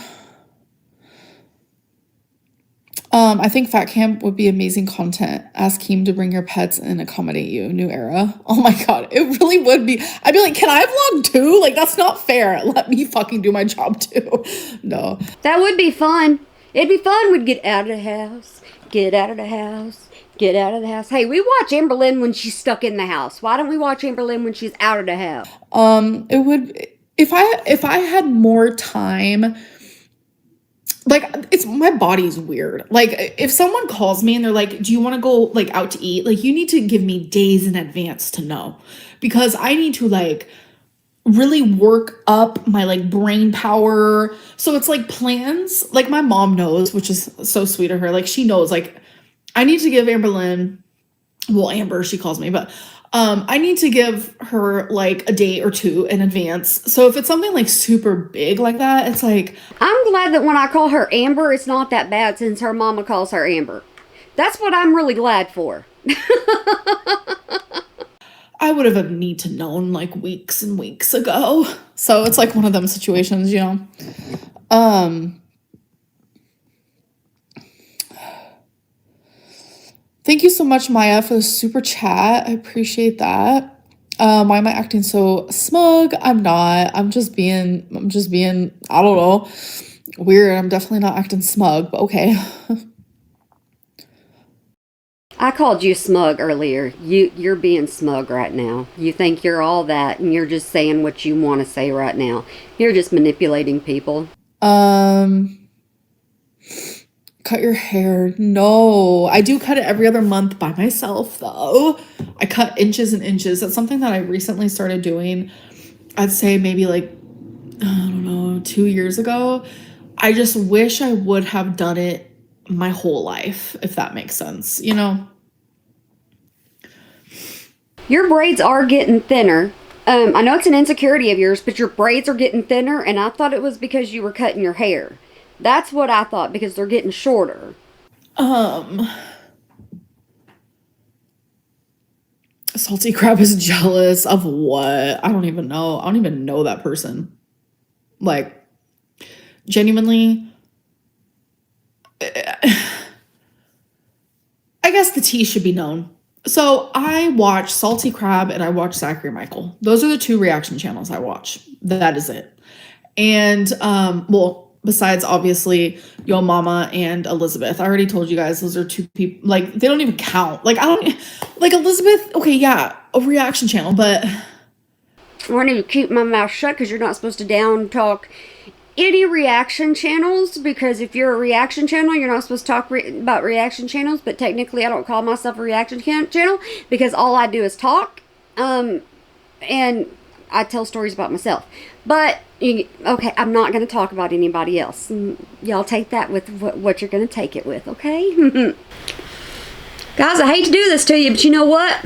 I think Fat Camp would be amazing content. Ask Keem to bring your pets and accommodate you. New era. Oh my God. It really would be. I'd be like, can I vlog too? Like, that's not fair. Let me fucking do my job too. No. That would be fun. It'd be fun. We'd get out of the house. Get out of the house. Get out of the house. Hey, we watch Amberlynn when she's stuck in the house. Why don't we watch Amberlynn when she's out of the house? It would, if I had more time, like, it's, my body's weird. Like, if someone calls me and they're like, do you want to go like out to eat? Like, you need to give me days in advance to know, because I need to like really work up my like brain power. So it's like plans, like my mom knows, which is so sweet of her. Like, she knows, like, I need to give Amberlynn, well, Amber, she calls me, but I need to give her like a day or two in advance. So if it's something like super big like that, it's like, I'm glad that when I call her Amber, it's not that bad since her mama calls her Amber. That's what I'm really glad for. I would have need to known like weeks and weeks ago. So it's like one of them situations, you know. Thank you so much, Maya, for the super chat. I appreciate that. Why am I acting so smug? I'm not. I'm just being, I don't know, weird. I'm definitely not acting smug, but okay. I called you smug earlier. You're being smug right now. You think you're all that, and you're just saying what you want to say right now. You're just manipulating people. Cut your hair. No, I do cut it every other month by myself though. I cut inches and inches. That's something that I recently started doing. I'd say maybe like, I don't know, 2 years ago. I just wish I would have done it my whole life, if that makes sense, you know? Your braids are getting thinner. I know it's an insecurity of yours, but your braids are getting thinner, and I thought it was because you were cutting your hair. That's what I thought, because they're getting shorter. Salty Crab is jealous of what? I don't even know. I don't even know that person. Like, genuinely, I guess the tea should be known. So I watch Salty Crab and I watch Zachary Michael. Those are the two reaction channels I watch. That is it. And, well, besides obviously Yo Mama and Elizabeth. I already told you guys those are two people, like, they don't even count. Like, I don't, like, Elizabeth, okay, yeah, a reaction channel, but I want to keep my mouth shut because you're not supposed to down talk any reaction channels, because if you're a reaction channel, you're not supposed to talk about reaction channels, but technically I don't call myself a reaction channel because all I do is talk, and I tell stories about myself. But, okay, I'm not going to talk about anybody else. Y'all take that with what you're going to take it with, okay? Guys, I hate to do this to you, but you know what?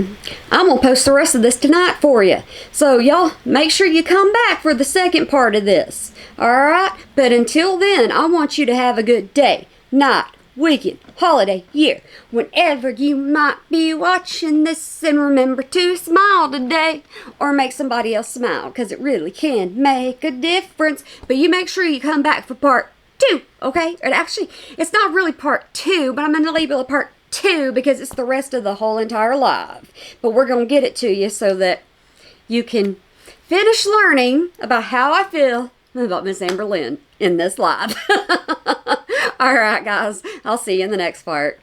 I'm going to post the rest of this tonight for you. So, y'all, make sure you come back for the second part of this. Alright? But until then, I want you to have a good day, night, weekend, holiday, year, whenever you might be watching this. And remember to smile today, or make somebody else smile, because it really can make a difference. But you make sure you come back for part 2, okay? And actually, it's not really part 2, but I'm going to label it part 2 because it's the rest of the whole entire live. But we're going to get it to you so that you can finish learning about how I feel about Miss Amberlynn in this live. All right, guys. I'll see you in the next part.